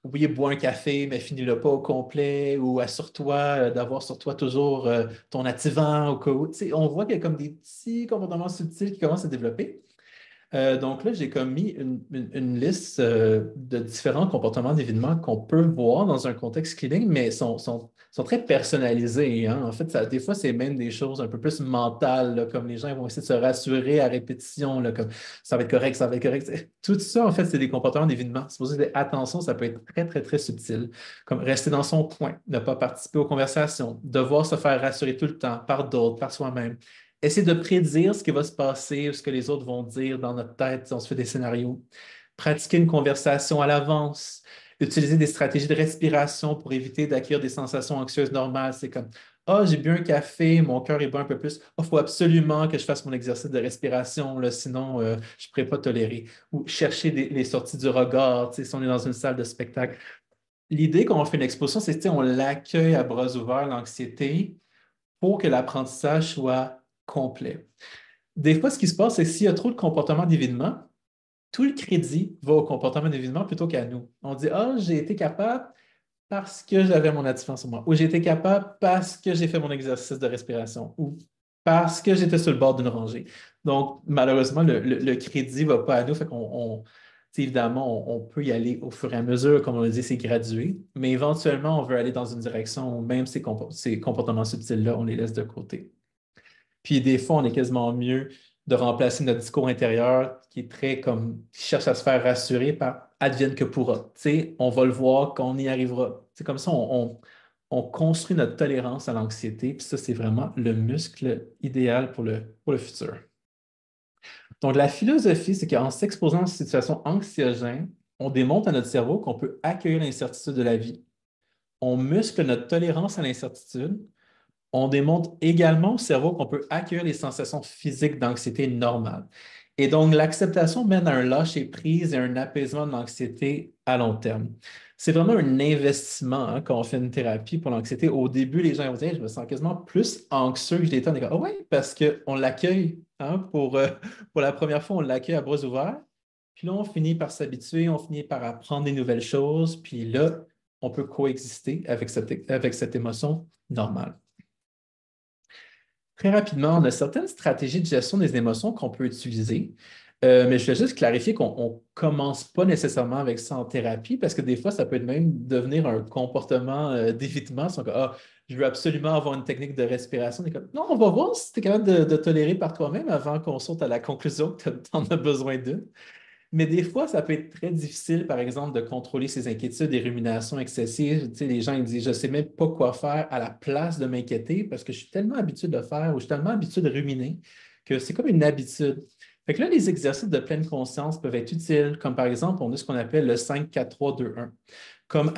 oui, bois un café, mais finis-le pas au complet, ou assure-toi d'avoir sur toi toujours ton activant au cas où. Tu sais, on voit qu'il y a comme des petits comportements subtils qui commencent à se développer. Donc là, j'ai comme mis une liste de différents comportements d'évitement qu'on peut voir dans un contexte clinique, mais sont très personnalisés. Hein. En fait, des fois, c'est même des choses un peu plus mentales, là, comme les gens vont essayer de se rassurer à répétition, là, comme ça va être correct, ça va être correct. Tout ça, en fait, c'est des comportements d'évitement. C'est pour ça que attention, ça peut être très, très, très subtil, comme rester dans son coin, ne pas participer aux conversations, devoir se faire rassurer tout le temps par d'autres, par soi-même. Essayer de prédire ce qui va se passer ou ce que les autres vont dire dans notre tête si on se fait des scénarios. Pratiquer une conversation à l'avance. Utiliser des stratégies de respiration pour éviter d'acquérir des sensations anxieuses normales. C'est comme, ah, j'ai bu un café, mon cœur est bat un peu plus. Il faut absolument que je fasse mon exercice de respiration, là, sinon je ne pourrais pas tolérer. Ou chercher les sorties du regard, si on est dans une salle de spectacle. L'idée quand on fait une exposition, c'est qu'on l'accueille à bras ouverts, l'anxiété, pour que l'apprentissage soit complet. Des fois, ce qui se passe, c'est que s'il y a trop de comportements d'évitement, tout le crédit va au comportement d'évitement plutôt qu'à nous. On dit, ah, j'ai été capable parce que j'avais mon attention sur moi, ou j'ai été capable parce que j'ai fait mon exercice de respiration, ou parce que j'étais sur le bord d'une rangée. Donc, malheureusement, le crédit ne va pas à nous, fait qu'on évidemment, on peut y aller au fur et à mesure, comme on le dit, c'est gradué, mais éventuellement, on veut aller dans une direction où même ces comportements subtils-là, on les laisse de côté. Puis des fois, on est quasiment mieux de remplacer notre discours intérieur qui est très comme, qui cherche à se faire rassurer par advienne que pourra. Tu sais, on va le voir quand on y arrivera. C'est comme ça, on construit notre tolérance à l'anxiété, puis ça, c'est vraiment le muscle idéal pour le futur. Donc, la philosophie, c'est qu'en s'exposant à une situation anxiogène, on démontre à notre cerveau qu'on peut accueillir l'incertitude de la vie. On muscle notre tolérance à l'incertitude. On démontre également au cerveau qu'on peut accueillir les sensations physiques d'anxiété normales. Et donc, l'acceptation mène à un lâcher-prise et un apaisement de l'anxiété à long terme. C'est vraiment un investissement hein, quand on fait une thérapie pour l'anxiété. Au début, les gens vont dire, je me sens quasiment plus anxieux que je l'étais. On est comme, ah oui, parce qu'on l'accueille. Hein, pour la première fois, on l'accueille à bras ouverts. Puis là, on finit par s'habituer, on finit par apprendre des nouvelles choses. Puis là, on peut coexister avec cette émotion normale. Très rapidement, on a certaines stratégies de gestion des émotions qu'on peut utiliser, mais je vais juste clarifier qu'on ne commence pas nécessairement avec ça en thérapie parce que des fois, ça peut même devenir un comportement d'évitement. Ah, je veux absolument avoir une technique de respiration. Non, on va voir si tu es capable de tolérer par toi-même avant qu'on saute à la conclusion que tu en as besoin d'eux. Mais des fois, ça peut être très difficile, par exemple, de contrôler ses inquiétudes et ruminations excessives. Tu sais, les gens ils disent, je ne sais même pas quoi faire à la place de m'inquiéter parce que je suis tellement habitué de le faire ou je suis tellement habitué de ruminer que c'est comme une habitude. Fait que là, les exercices de pleine conscience peuvent être utiles, comme par exemple, on a ce qu'on appelle le 5-4-3-2-1. Comme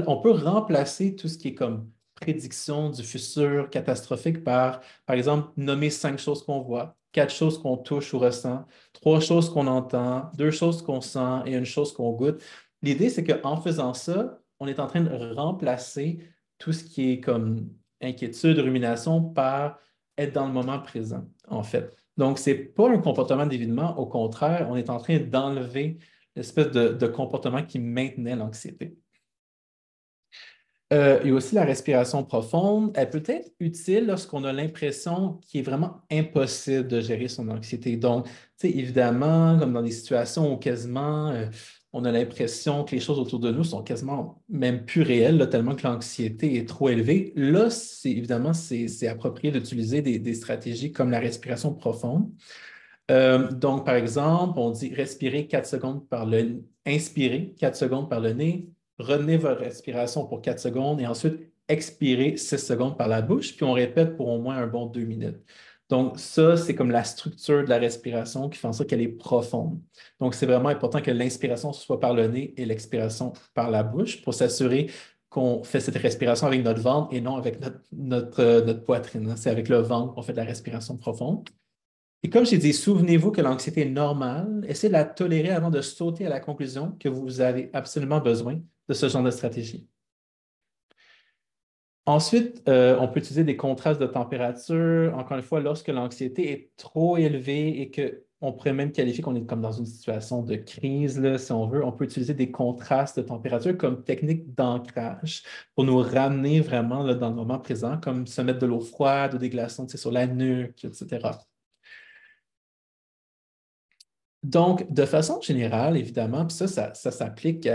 on peut remplacer tout ce qui est comme prédiction du futur catastrophique par exemple, nommer 5 choses qu'on voit, 4 choses qu'on touche ou ressent, 3 choses qu'on entend, 2 choses qu'on sent et 1 chose qu'on goûte. L'idée, c'est qu'en faisant ça, on est en train de remplacer tout ce qui est comme inquiétude, rumination par être dans le moment présent, en fait. Donc, ce n'est pas un comportement d'évitement, au contraire, on est en train d'enlever l'espèce de comportement qui maintenait l'anxiété. Il y a aussi la respiration profonde. Elle peut être utile lorsqu'on a l'impression qu'il est vraiment impossible de gérer son anxiété. Donc, tu sais, évidemment, comme dans des situations où quasiment on a l'impression que les choses autour de nous sont quasiment même plus réelles, là, tellement que l'anxiété est trop élevée. Là, évidemment, c'est approprié d'utiliser des stratégies comme la respiration profonde. Donc, par exemple, on dit respirer 4 secondes par le inspirer 4 secondes par le nez, retenez votre respiration pour 4 secondes et ensuite expirez 6 secondes par la bouche, puis on répète pour au moins un bon 2 minutes. Donc, ça, c'est comme la structure de la respiration qui fait en sorte qu'elle est profonde. Donc, c'est vraiment important que l'inspiration soit par le nez et l'expiration par la bouche pour s'assurer qu'on fait cette respiration avec notre ventre et non avec notre poitrine. C'est avec le ventre qu'on fait de la respiration profonde. Et comme j'ai dit, souvenez-vous que l'anxiété est normale. Essayez de la tolérer avant de sauter à la conclusion que vous avez absolument besoin de ce genre de stratégie. Ensuite, on peut utiliser des contrastes de température. Encore une fois, lorsque l'anxiété est trop élevée et qu'on pourrait même qualifier qu'on est comme dans une situation de crise, là, si on veut, on peut utiliser des contrastes de température comme technique d'ancrage pour nous ramener vraiment là, dans le moment présent, comme se mettre de l'eau froide ou des glaçons sur la nuque, etc. Donc, de façon générale, évidemment, puis ça s'applique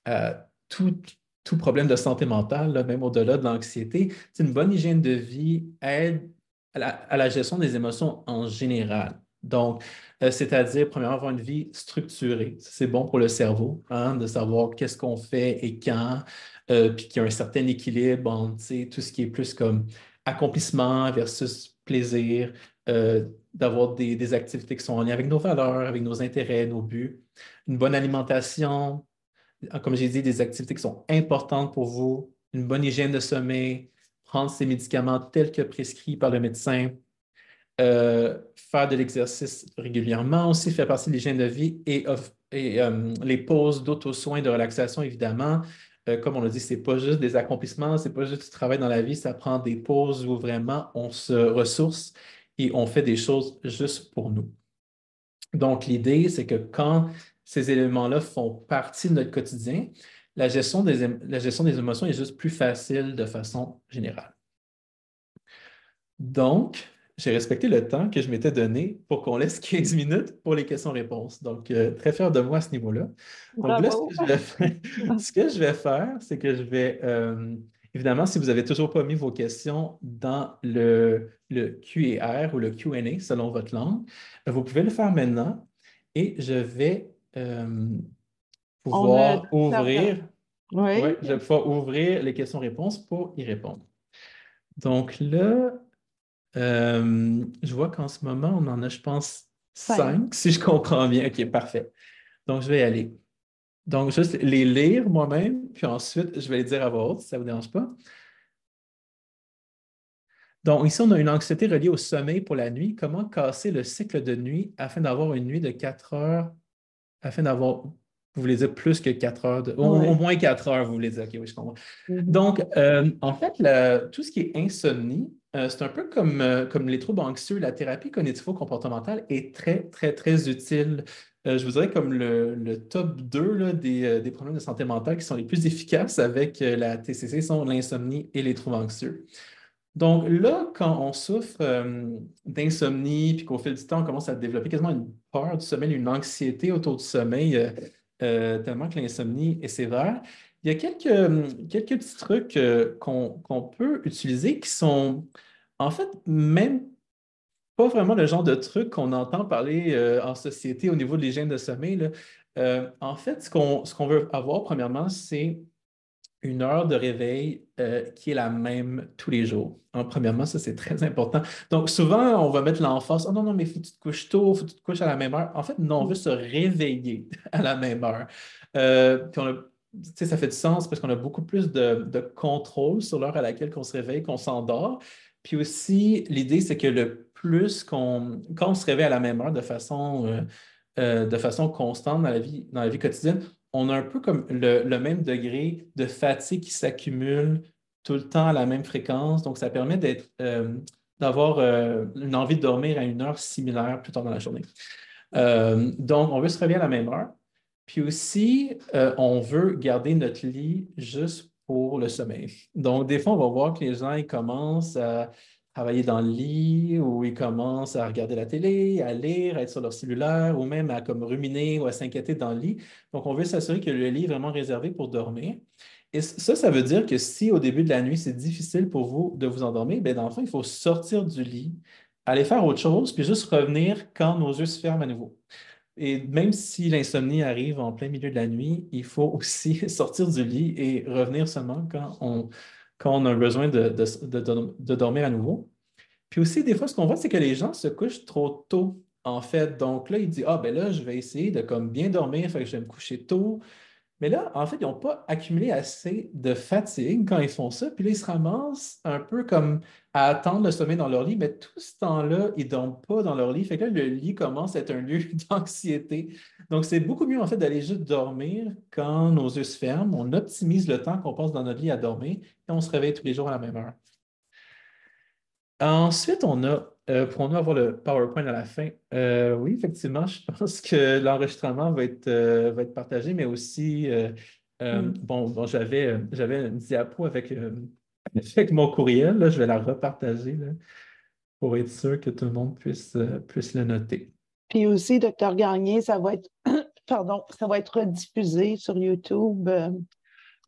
à tout problème de santé mentale, là, même au-delà de l'anxiété. C'est une bonne hygiène de vie aide à la gestion des émotions en général. Donc, c'est-à-dire, premièrement, avoir une vie structurée. C'est bon pour le cerveau, hein, de savoir qu'est-ce qu'on fait et quand, puis qu'il y a un certain équilibre entre tout ce qui est plus comme accomplissement versus plaisir, d'avoir des activités qui sont en lien avec nos valeurs, avec nos intérêts, nos buts, une bonne alimentation, comme j'ai dit, des activités qui sont importantes pour vous, une bonne hygiène de sommeil, prendre ces médicaments tels que prescrits par le médecin, faire de l'exercice régulièrement aussi fait partie de l'hygiène de vie et les pauses d'auto-soins, de relaxation, évidemment. Comme on l'a dit, ce n'est pas juste des accomplissements, ce n'est pas juste du travail dans la vie, ça prend des pauses où vraiment on se ressource et on fait des choses juste pour nous. Donc, l'idée, c'est que quand ces éléments-là font partie de notre quotidien, la gestion des émotions est juste plus facile de façon générale. Donc, j'ai respecté le temps que je m'étais donné pour qu'on laisse 15 minutes pour les questions-réponses. Donc, très fier de moi à ce niveau-là. Donc là, Bravo. ce que je vais faire, c'est que je vais Évidemment, si vous n'avez toujours pas mis vos questions dans le Q&R ou le Q&A selon votre langue, vous pouvez le faire maintenant et je vais On a pouvoir Dr. ouvrir, Oui, ouais, je vais pouvoir ouvrir les questions-réponses pour y répondre. Donc là, je vois qu'en ce moment, on en a, je pense, 5. 5, si je comprends bien. OK, parfait. Donc, je vais y aller. Donc, juste les lire moi-même, puis ensuite, je vais les dire à voix haute, si ça ne vous dérange pas. Donc, ici, on a une anxiété reliée au sommeil pour la nuit. Comment casser le cycle de nuit afin d'avoir une nuit de 4 heures, afin d'avoir, vous voulez dire plus que 4 heures, au Oui. moins 4 heures, vous voulez dire. OK, oui, je comprends. Mhm. Donc, en fait, tout ce qui est insomnie, c'est un peu comme les troubles anxieux. La thérapie cognitivo-comportementale est très, très, très utile. Je vous dirais comme le top 2 là, des problèmes de santé mentale qui sont les plus efficaces avec la TCC sont l'insomnie et les troubles anxieux. Donc là, quand on souffre d'insomnie, puis qu'au fil du temps, on commence à développer quasiment une peur du sommeil, une anxiété autour du sommeil, tellement que l'insomnie est sévère, il y a quelques petits trucs qu'on peut utiliser qui sont en fait même pas vraiment le genre de trucs qu'on entend parler en société au niveau de l'hygiène de sommeil, là. En fait, ce qu'on veut avoir, premièrement, c'est une heure de réveil qui est la même tous les jours. Hein, premièrement, ça, c'est très important. Donc, souvent, on va mettre l'emphase, oh non, non, mais il faut que tu te couches tôt, il faut que tu te couches à la même heure. En fait, non, on veut se réveiller à la même heure. Puis tu sais, ça fait du sens parce qu'on a beaucoup plus de contrôle sur l'heure à laquelle on se réveille, qu'on s'endort. Puis aussi, l'idée, c'est que le plus quand on se réveille à la même heure de façon constante dans la vie quotidienne, on a un peu comme le même degré de fatigue qui s'accumule tout le temps à la même fréquence. Donc, ça permet d'avoir une envie de dormir à une heure similaire plus tard dans la journée. Donc, on veut se réveiller à la même heure. Puis aussi, on veut garder notre lit juste pour le sommeil. Donc, des fois, on va voir que les gens, ils commencent à travailler dans le lit ou ils commencent à regarder la télé, à lire, à être sur leur cellulaire ou même à comme ruminer ou à s'inquiéter dans le lit. Donc, on veut s'assurer que le lit est vraiment réservé pour dormir. Et ça veut dire que si au début de la nuit, c'est difficile pour vous de vous endormir, bien, dans le fond, il faut sortir du lit, aller faire autre chose, puis juste revenir quand nos yeux se ferment à nouveau. Et même si l'insomnie arrive en plein milieu de la nuit, il faut aussi sortir du lit et revenir seulement quand on a besoin de dormir à nouveau. Puis aussi, des fois, ce qu'on voit, c'est que les gens se couchent trop tôt, en fait. Donc là, ils disent, ah, ben là, je vais essayer de comme bien dormir, fait que je vais me coucher tôt. Mais là, en fait, ils n'ont pas accumulé assez de fatigue quand ils font ça. Puis là, ils se ramassent un peu comme à attendre le sommeil dans leur lit, mais tout ce temps-là, ils ne dorment pas dans leur lit. Fait que là, le lit commence à être un lieu d'anxiété. Donc, c'est beaucoup mieux, en fait, d'aller juste dormir quand nos yeux se ferment. On optimise le temps qu'on passe dans notre lit à dormir et on se réveille tous les jours à la même heure. Ensuite, pourrons-nous avoir le PowerPoint à la fin? Oui, effectivement, je pense que l'enregistrement va être partagé, mais aussi, Mm. bon, j'avais une diapo avec mon courriel, là, je vais la repartager là, pour être sûr que tout le monde puisse le noter. Puis aussi, docteur Gagné, ça va être, pardon, ça va être rediffusé sur YouTube.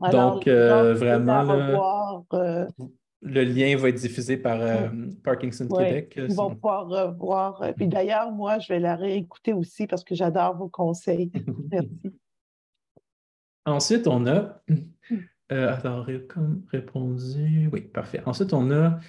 Alors, Donc, les gens peuvent vraiment, la là, revoir. le lien va être diffusé par Parkinson Oui, Québec. ils vont pouvoir revoir. Puis d'ailleurs, moi, je vais la réécouter aussi parce que j'adore vos conseils. Merci. Ensuite, on a attends, comme répondu. Oui, parfait. Ensuite, on a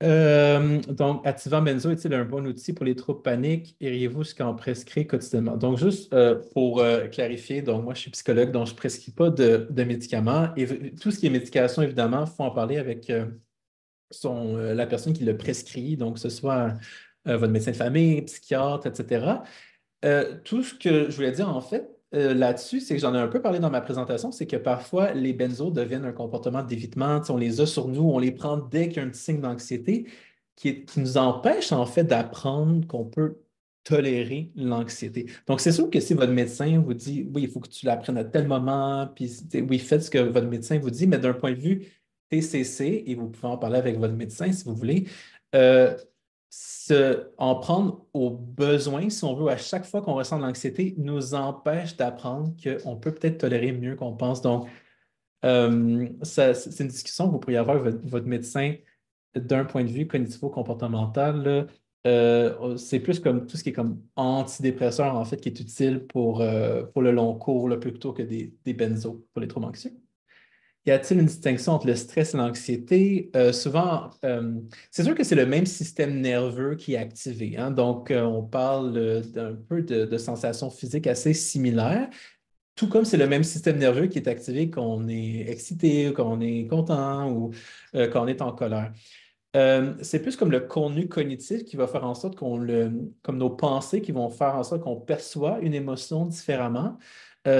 donc Ativan Benzo est-il un bon outil pour les troubles paniques? Iriez-vous ce qu'on prescrit quotidiennement? Donc, juste pour clarifier, donc moi, je suis psychologue, donc je ne prescris pas de médicaments. Et tout ce qui est médication, évidemment, il faut en parler avec la personne qui le prescrit, donc que ce soit votre médecin de famille, psychiatre, etc. Tout ce que je voulais dire en fait là-dessus, c'est que j'en ai un peu parlé dans ma présentation, c'est que parfois les benzos deviennent un comportement d'évitement. Tu sais, on les a sur nous, on les prend dès qu'il y a un petit signe d'anxiété qui nous empêche en fait d'apprendre qu'on peut tolérer l'anxiété. Donc, c'est sûr que si votre médecin vous dit, oui, il faut que tu l'apprennes à tel moment, puis tu sais, oui, faites ce que votre médecin vous dit, mais d'un point de vue TCC, et vous pouvez en parler avec votre médecin si vous voulez, euh, en prendre aux besoins, si on veut, à chaque fois qu'on ressent de l'anxiété, nous empêche d'apprendre qu'on peut peut-être tolérer mieux qu'on pense. Donc, C'est une discussion que vous pourriez avoir avec votre médecin d'un point de vue cognitivo-comportemental. Là. C'est plus comme tout ce qui est comme antidépresseur, en fait, qui est utile pour le long cours, là, plutôt que des benzos pour les troubles anxieux. Y a-t-il une distinction entre le stress et l'anxiété? Souvent, c'est sûr que c'est le même système nerveux qui est activé, hein. Donc, on parle d'un peu de sensations physiques assez similaires, tout comme c'est le même système nerveux qui est activé quand on est excité, quand on est content ou quand on est en colère. C'est plus comme le contenu cognitif qui va faire en sorte comme nos pensées qui vont faire en sorte qu'on perçoit une émotion différemment.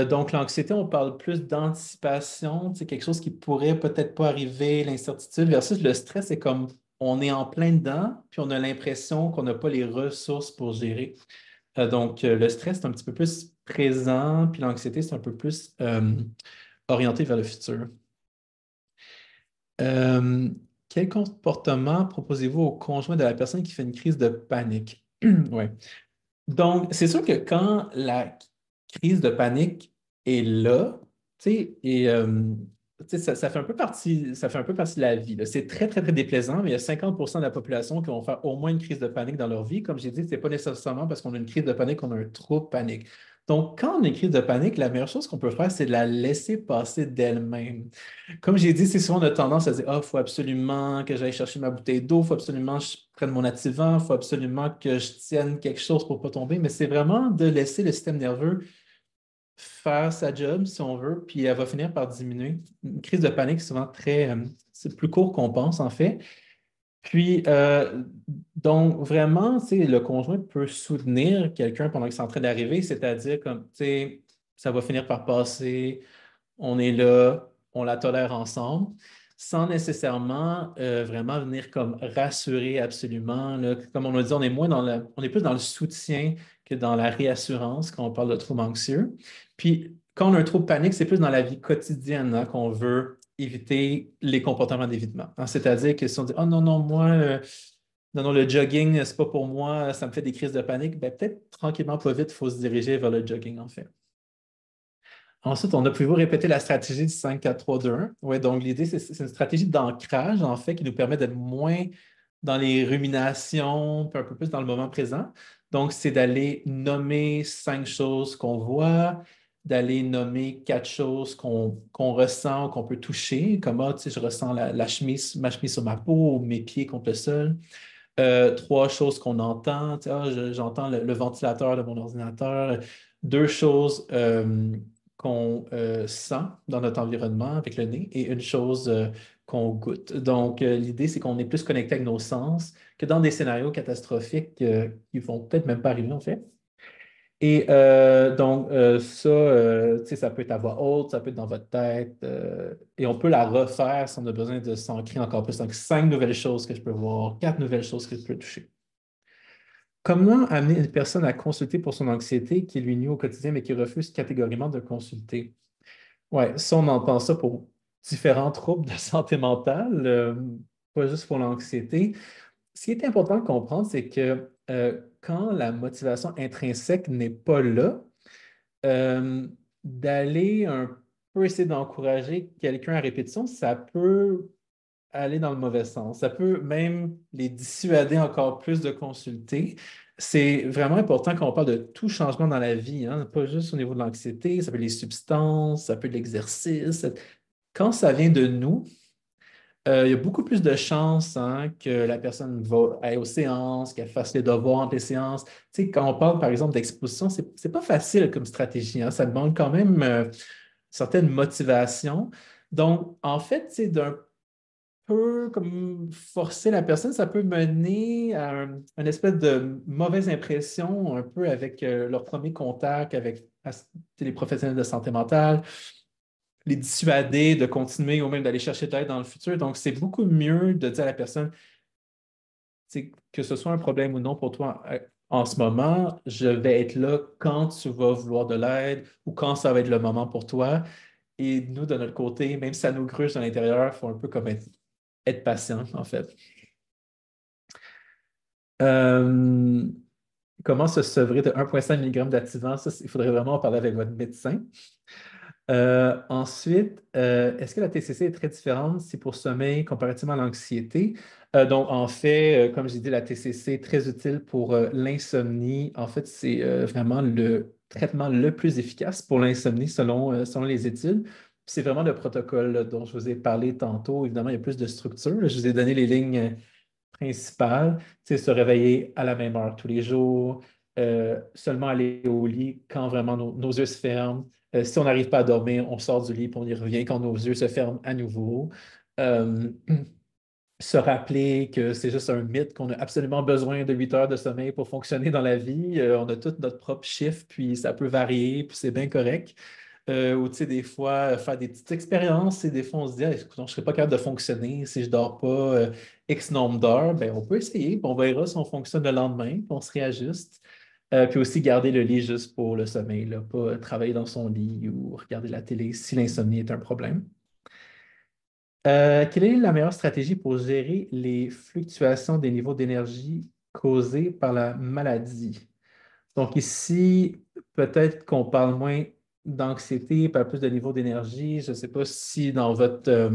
Donc, l'anxiété, on parle plus d'anticipation, c'est quelque chose qui pourrait peut-être pas arriver, l'incertitude, versus le stress, c'est comme on est en plein dedans, puis on a l'impression qu'on n'a pas les ressources pour gérer. Donc, le stress, c'est un petit peu plus présent, puis l'anxiété, c'est un peu plus orienté vers le futur. Euh, Quel comportement proposez-vous au conjoint de la personne qui fait une crise de panique? Ouais. Donc, c'est sûr que quand la crise de panique est là, tu sais, tu sais, ça fait un peu partie, ça fait un peu partie de la vie, là. C'est très, très, très déplaisant, mais il y a 50% de la population qui vont faire au moins une crise de panique dans leur vie. Comme j'ai dit, ce n'est pas nécessairement parce qu'on a une crise de panique qu'on a un trouble panique. Donc, quand on a une crise de panique, la meilleure chose qu'on peut faire, c'est de la laisser passer d'elle-même. Comme j'ai dit, c'est souvent on a tendance à dire, ah, il faut absolument que j'aille chercher ma bouteille d'eau, il faut absolument que je prenne mon activant, il faut absolument que je tienne quelque chose pour ne pas tomber. Mais c'est vraiment de laisser le système nerveux faire sa job, si on veut, puis elle va finir par diminuer. Une crise de panique, c'est souvent c'est plus court qu'on pense, en fait. Puis, donc, vraiment, tu sais, le conjoint peut soutenir quelqu'un pendant que c'est en train d'arriver, c'est-à-dire comme, tu sais, ça va finir par passer, on est là, on la tolère ensemble, sans nécessairement vraiment venir comme rassurer absolument, là. Comme on a dit, on est plus dans le soutien que dans la réassurance quand on parle de troubles anxieux. Puis, quand on a un trouble panique, c'est plus dans la vie quotidienne, hein, qu'on veut éviter les comportements d'évitement, hein. C'est-à-dire que si on dit, oh non, non, moi, non, non, le jogging, c'est pas pour moi, ça me fait des crises de panique, ben, peut-être tranquillement, pas vite, il faut se diriger vers le jogging, en fait. Ensuite, on a pu vous répéter la stratégie du 5-4-3-2-1. Oui, donc l'idée, c'est une stratégie d'ancrage, en fait, qui nous permet d'être moins dans les ruminations, puis un peu plus dans le moment présent. Donc, c'est d'aller nommer 5 choses qu'on voit, d'aller nommer 4 choses qu'on ressent, qu'on peut toucher, comme, ah, tu sais, je ressens la chemise, ma chemise sur ma peau, ou mes pieds contre le sol. 3 choses qu'on entend, tu sais, ah, j'entends le ventilateur de mon ordinateur. 2 choses qu'on sent dans notre environnement avec le nez et une chose qu'on goûte. Donc, l'idée, c'est qu'on est plus connecté avec nos sens que dans des scénarios catastrophiques qui vont peut-être même pas arriver, en fait. Et donc, ça, tu sais, ça peut être à voix haute, ça peut être dans votre tête, et on peut la refaire si on a besoin de s'ancrer encore plus. Donc, 5 nouvelles choses que je peux voir, 4 nouvelles choses que je peux toucher. Comment amener une personne à consulter pour son anxiété qui lui nuit au quotidien, mais qui refuse catégoriquement de consulter? Oui, ça, on entend ça pour différents troubles de santé mentale, pas juste pour l'anxiété. Ce qui est important de comprendre, c'est que quand la motivation intrinsèque n'est pas là, euh, d'aller un peu essayer d'encourager quelqu'un à répétition, ça peut aller dans le mauvais sens. Ça peut même les dissuader encore plus de consulter. C'est vraiment important quand on parle de tout changement dans la vie, hein, pas juste au niveau de l'anxiété, ça peut être les substances, ça peut être l'exercice. Quand ça vient de nous, il y a beaucoup plus de chances, hein, que la personne aille aux séances, qu'elle fasse les devoirs entre les séances. Tu sais, quand on parle, par exemple, d'exposition, c'est pas facile comme stratégie, hein. Ça demande quand même certaine motivation. Donc, en fait, c'est d'un peu comme forcer la personne, ça peut mener à une espèce de mauvaise impression, un peu avec leur premier contact avec les professionnels de santé mentale, les dissuader de continuer ou même d'aller chercher de l'aide dans le futur. Donc, c'est beaucoup mieux de dire à la personne, que ce soit un problème ou non pour toi en ce moment, je vais être là quand tu vas vouloir de l'aide ou quand ça va être le moment pour toi. Et nous, de notre côté, même si ça nous gruge à l'intérieur, il faut un peu comme être patient, en fait. Euh, Comment se sevrer de 1,5 mg d'activant? Ça, il faudrait vraiment en parler avec votre médecin. Ensuite, est-ce que la TCC est très différente si pour sommeil comparativement à l'anxiété? Donc, en fait, comme j'ai dit, la TCC est très utile pour l'insomnie. En fait, c'est vraiment le traitement le plus efficace pour l'insomnie selon les études. C'est vraiment le protocole là, dont je vous ai parlé tantôt. Évidemment, il y a plus de structure. Là. Je vous ai donné les lignes principales. C'est se réveiller à la même heure tous les jours, seulement aller au lit quand vraiment nos yeux se ferment. Si on n'arrive pas à dormir, on sort du lit et on y revient quand nos yeux se ferment à nouveau. Euh, Se rappeler que c'est juste un mythe, qu'on a absolument besoin de 8 heures de sommeil pour fonctionner dans la vie. On a tout notre propre chiffre, puis ça peut varier, puis c'est bien correct. Ou tu sais, des fois, faire des petites expériences, et des fois, on se dit, ah, écoute, je ne serais pas capable de fonctionner si je ne dors pas X nombre d'heures. Ben, on peut essayer, puis on verra si on fonctionne le lendemain, puis on se réajuste. Puis aussi garder le lit juste pour le sommeil, là, pas travailler dans son lit ou regarder la télé si l'insomnie est un problème. Quelle est la meilleure stratégie pour gérer les fluctuations des niveaux d'énergie causées par la maladie? Donc ici, peut-être qu'on parle moins d'anxiété, pas plus de niveau d'énergie. Je ne sais pas si dans dans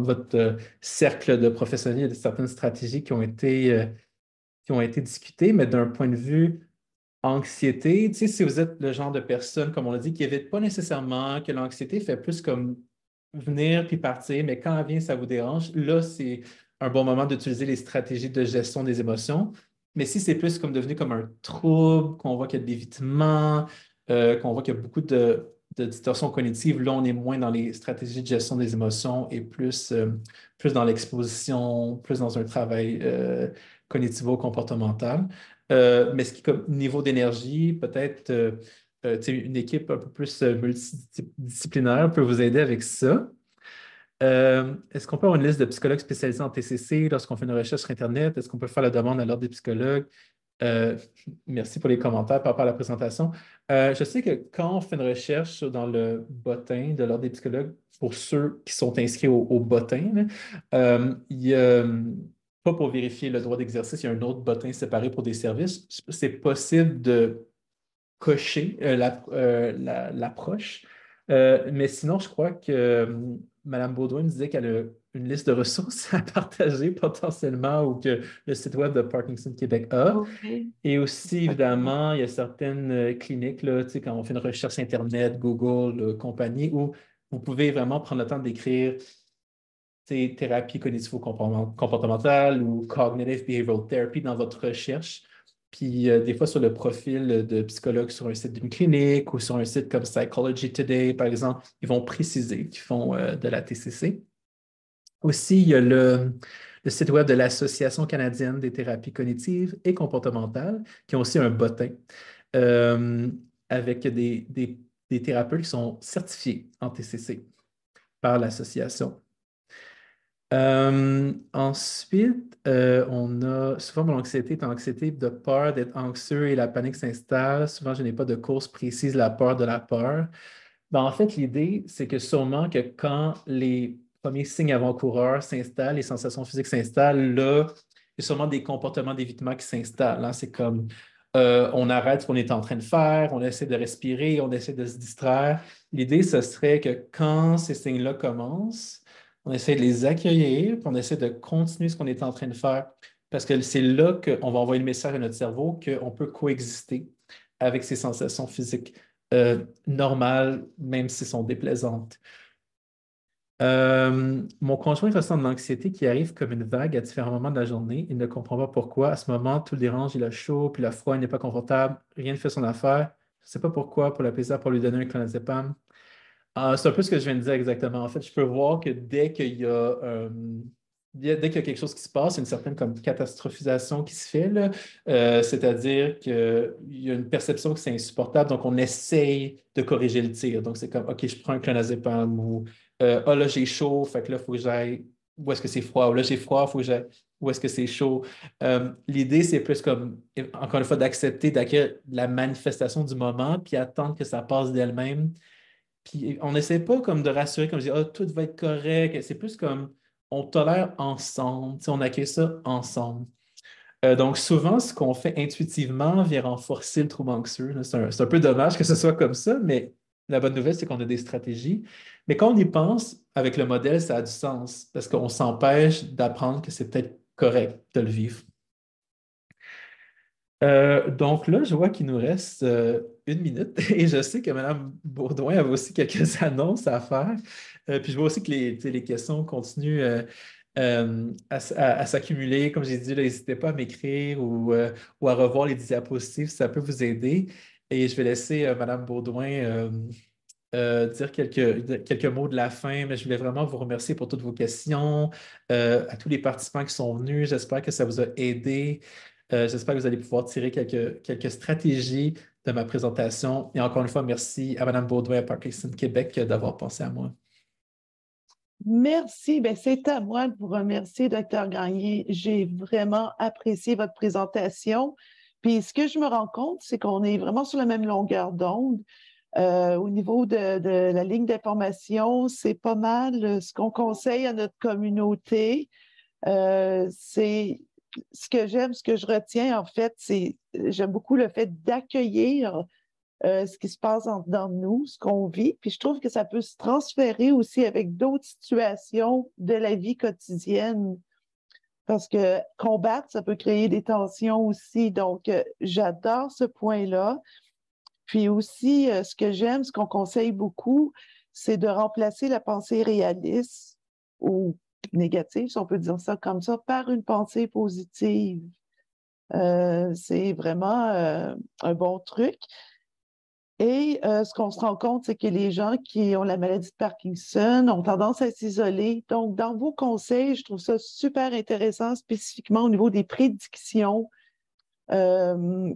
votre cercle de professionnels, il y a certaines stratégies qui ont été discutées, mais d'un point de vue anxiété, tu sais, si vous êtes le genre de personne, comme on l'a dit, qui évite pas nécessairement, que l'anxiété fait plus comme venir puis partir, mais quand elle vient, ça vous dérange, là, c'est un bon moment d'utiliser les stratégies de gestion des émotions. Mais si c'est plus comme devenu comme un trouble, qu'on voit qu'il y a de l'évitement, qu'on voit qu'il y a beaucoup de distorsions cognitives, là, on est moins dans les stratégies de gestion des émotions et plus dans l'exposition, plus dans un travail cognitivo-comportemental. Mais ce qui est comme niveau d'énergie, peut-être tu sais, une équipe un peu plus multidisciplinaire peut vous aider avec ça. Est-ce qu'on peut avoir une liste de psychologues spécialisés en TCC lorsqu'on fait une recherche sur Internet? Est-ce qu'on peut faire la demande à l'Ordre des psychologues? Euh, Merci pour les commentaires par rapport à la présentation. Je sais que quand on fait une recherche dans le bottin de l'Ordre des psychologues, pour ceux qui sont inscrits au bottin, là, il y a, pas pour vérifier le droit d'exercice, il y a un autre bottin séparé pour des services. C'est possible de cocher l'approche. Mais sinon, je crois que Mme Baudouin me disait qu'elle a une liste de ressources à partager potentiellement ou que le site web de Parkinson Québec a. Oui, Et aussi, exactement. évidemment, il y a certaines cliniques, là, tu sais, quand on fait une recherche Internet, Google, compagnie, où vous pouvez vraiment prendre le temps d'écrire thérapie cognitivo-comportementale ou cognitive behavioral therapy dans votre recherche. Puis des fois sur le profil de psychologue sur un site d'une clinique ou sur un site comme Psychology Today, par exemple, ils vont préciser qu'ils font de la TCC. Aussi, il y a le site web de l'Association canadienne des thérapies cognitives et comportementales, qui ont aussi un bottin euh, avec des thérapeutes qui sont certifiés en TCC par l'association. Ensuite, on a souvent mon anxiété est anxiété de peur d'être anxieux et la panique s'installe. Souvent, je n'ai pas de cause précise de la peur de la peur. Ben, en fait, l'idée, c'est que sûrement que quand les premiers signes avant-coureurs s'installent, les sensations physiques s'installent, là, il y a sûrement des comportements d'évitement qui s'installent. Hein. C'est comme on arrête ce qu'on est en train de faire, on essaie de respirer, on essaie de se distraire. L'idée, ce serait que quand ces signes-là commencent, on essaie de les accueillir, puis on essaie de continuer ce qu'on est en train de faire. Parce que c'est là qu'on va envoyer le message à notre cerveau qu'on peut coexister avec ces sensations physiques normales, même si elles sont déplaisantes. Mon conjoint ressent de l'anxiété qui arrive comme une vague à différents moments de la journée. Il ne comprend pas pourquoi. À ce moment, tout le dérange, il a chaud, puis le froid, il n'est pas confortable, rien ne fait son affaire. Je ne sais pas pourquoi, pour l'apaiser, pour lui donner un clonazepam. C'est un peu ce que je viens de dire exactement. En fait, je peux voir que dès qu'il y a quelque chose qui se passe, il y a une certaine comme catastrophisation qui se fait, là. C'est-à-dire qu'il y a une perception que c'est insupportable, donc on essaye de corriger le tir. Donc, c'est comme, OK, je prends un clonazepam ou ah là, j'ai chaud, fait que là, il faut que j'aille où est-ce que c'est froid, ou là, j'ai froid, il faut que j'aille où est-ce que c'est chaud. L'idée, c'est plus comme, encore une fois, d'accepter, d'accueillir la manifestation du moment, puis attendre que ça passe d'elle-même puis on n'essaie pas comme de rassurer, comme je dis, ah, tout va être correct. C'est plus comme on tolère ensemble, tu sais, on accueille ça ensemble. Donc souvent, ce qu'on fait intuitivement vient renforcer le trouble anxieux. Là. C'est un peu dommage que ce soit comme ça, mais La bonne nouvelle, c'est qu'on a des stratégies. Mais quand on y pense, avec le modèle, ça a du sens parce qu'on s'empêche d'apprendre que c'est peut-être correct de le vivre. Donc là, je vois qu'il nous reste 1 minute et je sais que Mme Bourdouin avait aussi quelques annonces à faire. Puis je vois aussi que les questions continuent à s'accumuler. Comme j'ai dit, là, n'hésitez pas à m'écrire ou à revoir les diapositives si ça peut vous aider. Et je vais laisser Mme Baudouin dire quelques mots de la fin, mais je voulais vraiment vous remercier pour toutes vos questions, à tous les participants qui sont venus. J'espère que ça vous a aidé. J'espère que vous allez pouvoir tirer quelques stratégies de ma présentation. Et encore une fois, merci à Mme Baudouin à Parkinson Québec d'avoir pensé à moi. Merci. Ben, c'est à moi de vous remercier, Dr. Gagné. J'ai vraiment apprécié votre présentation. Puis ce que je me rends compte, c'est qu'on est vraiment sur la même longueur d'onde. Au niveau de la ligne d'information, c'est pas mal ce qu'on conseille à notre communauté. C'est ce que j'aime, ce que je retiens, en fait, j'aime beaucoup le fait d'accueillir ce qui se passe dans nous, ce qu'on vit. Puis je trouve que ça peut se transférer aussi avec d'autres situations de la vie quotidienne. Parce que combattre, ça peut créer des tensions aussi. Donc, j'adore ce point-là. Puis aussi, ce que j'aime, ce qu'on conseille beaucoup, c'est de remplacer la pensée réaliste ou négative, si on peut dire ça comme ça, par une pensée positive. C'est vraiment un bon truc. Et ce qu'on se rend compte, c'est que les gens qui ont la maladie de Parkinson ont tendance à s'isoler. Donc, dans vos conseils, je trouve ça super intéressant, spécifiquement au niveau des prédictions, euh,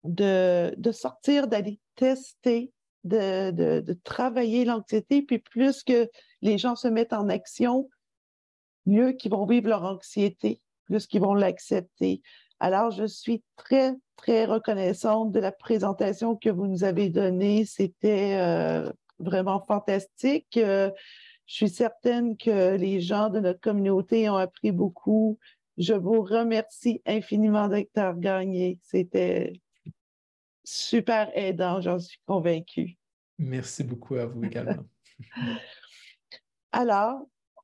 de sortir, d'aller tester, de travailler l'anxiété. Puis plus que les gens se mettent en action, mieux qu'ils vont vivre leur anxiété, plus qu'ils vont l'accepter. Alors, je suis très, très reconnaissante de la présentation que vous nous avez donnée. C'était vraiment fantastique. Je suis certaine que les gens de notre communauté ont appris beaucoup. Je vous remercie infiniment, Dr. Gagné. C'était super aidant, j'en suis convaincue. Merci beaucoup à vous également. Alors,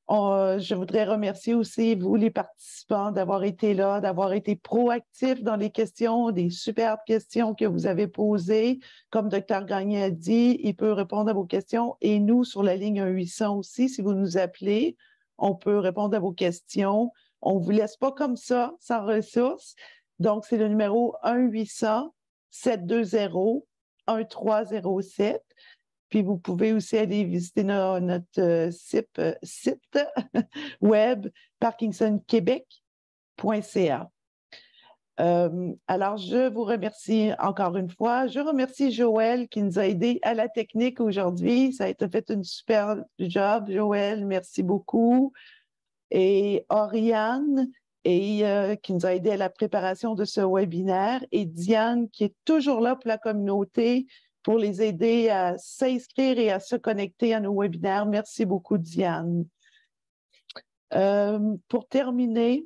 je voudrais remercier aussi vous, les participants, d'avoir été là, d'avoir été proactifs dans les questions, des superbes questions que vous avez posées. Comme Dr. Gagné a dit, il peut répondre à vos questions. Et nous, sur la ligne 1-800 aussi, si vous nous appelez, on peut répondre à vos questions. On ne vous laisse pas comme ça, sans ressources. Donc, c'est le numéro 1-800-720-1307. Puis vous pouvez aussi aller visiter notre site web parkinsonquebec.ca. Alors, je vous remercie encore une fois. Je remercie Joël qui nous a aidés à la technique aujourd'hui. Ça a été fait une super job, Joël. Merci beaucoup. Et Oriane, qui nous a aidés à la préparation de ce webinaire. Et Diane, qui est toujours là pour la communauté, pour les aider à s'inscrire et à se connecter à nos webinaires. Merci beaucoup, Diane. Pour terminer,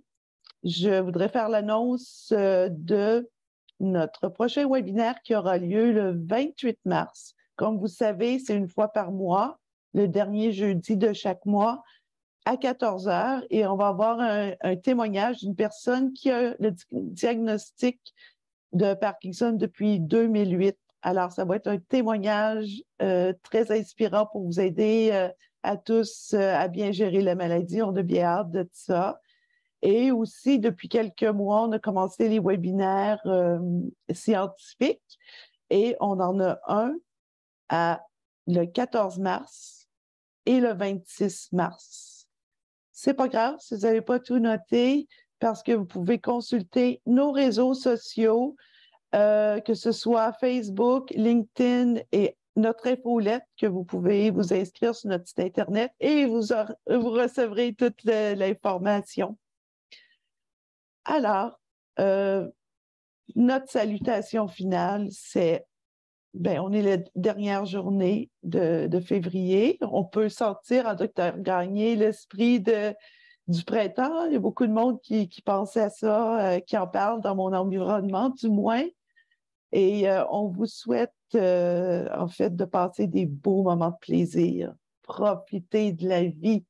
je voudrais faire l'annonce de notre prochain webinaire qui aura lieu le 28 mars. Comme vous savez, c'est une fois par mois, le dernier jeudi de chaque mois, à 14 heures, et on va avoir un témoignage d'une personne qui a le diagnostic de Parkinson depuis 2008. Alors, ça va être un témoignage très inspirant pour vous aider à tous à bien gérer la maladie. On a bien hâte de ça. Et aussi, depuis quelques mois, on a commencé les webinaires scientifiques et on en a un le 14 mars et le 26 mars. C'est pas grave si vous n'avez pas tout noté parce que vous pouvez consulter nos réseaux sociaux, que ce soit Facebook, LinkedIn et notre infolette, que vous pouvez vous inscrire sur notre site Internet et vous recevrez toute l'information. Alors, notre salutation finale, c'est, on est la dernière journée de février. On peut sentir en Dr. Gagné l'esprit du printemps. Il y a beaucoup de monde qui pense à ça, qui en parle dans mon environnement, du moins. Et on vous souhaite en fait, de passer des beaux moments de plaisir. Profitez de la vie.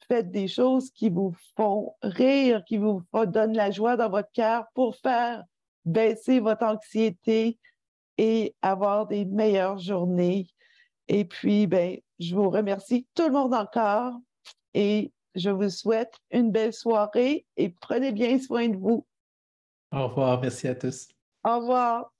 Faites des choses qui vous font rire, qui vous donnent la joie dans votre cœur pour faire baisser votre anxiété et avoir des meilleures journées. Et puis, ben, je vous remercie tout le monde encore et je vous souhaite une belle soirée et prenez bien soin de vous. Au revoir, merci à tous. Au revoir.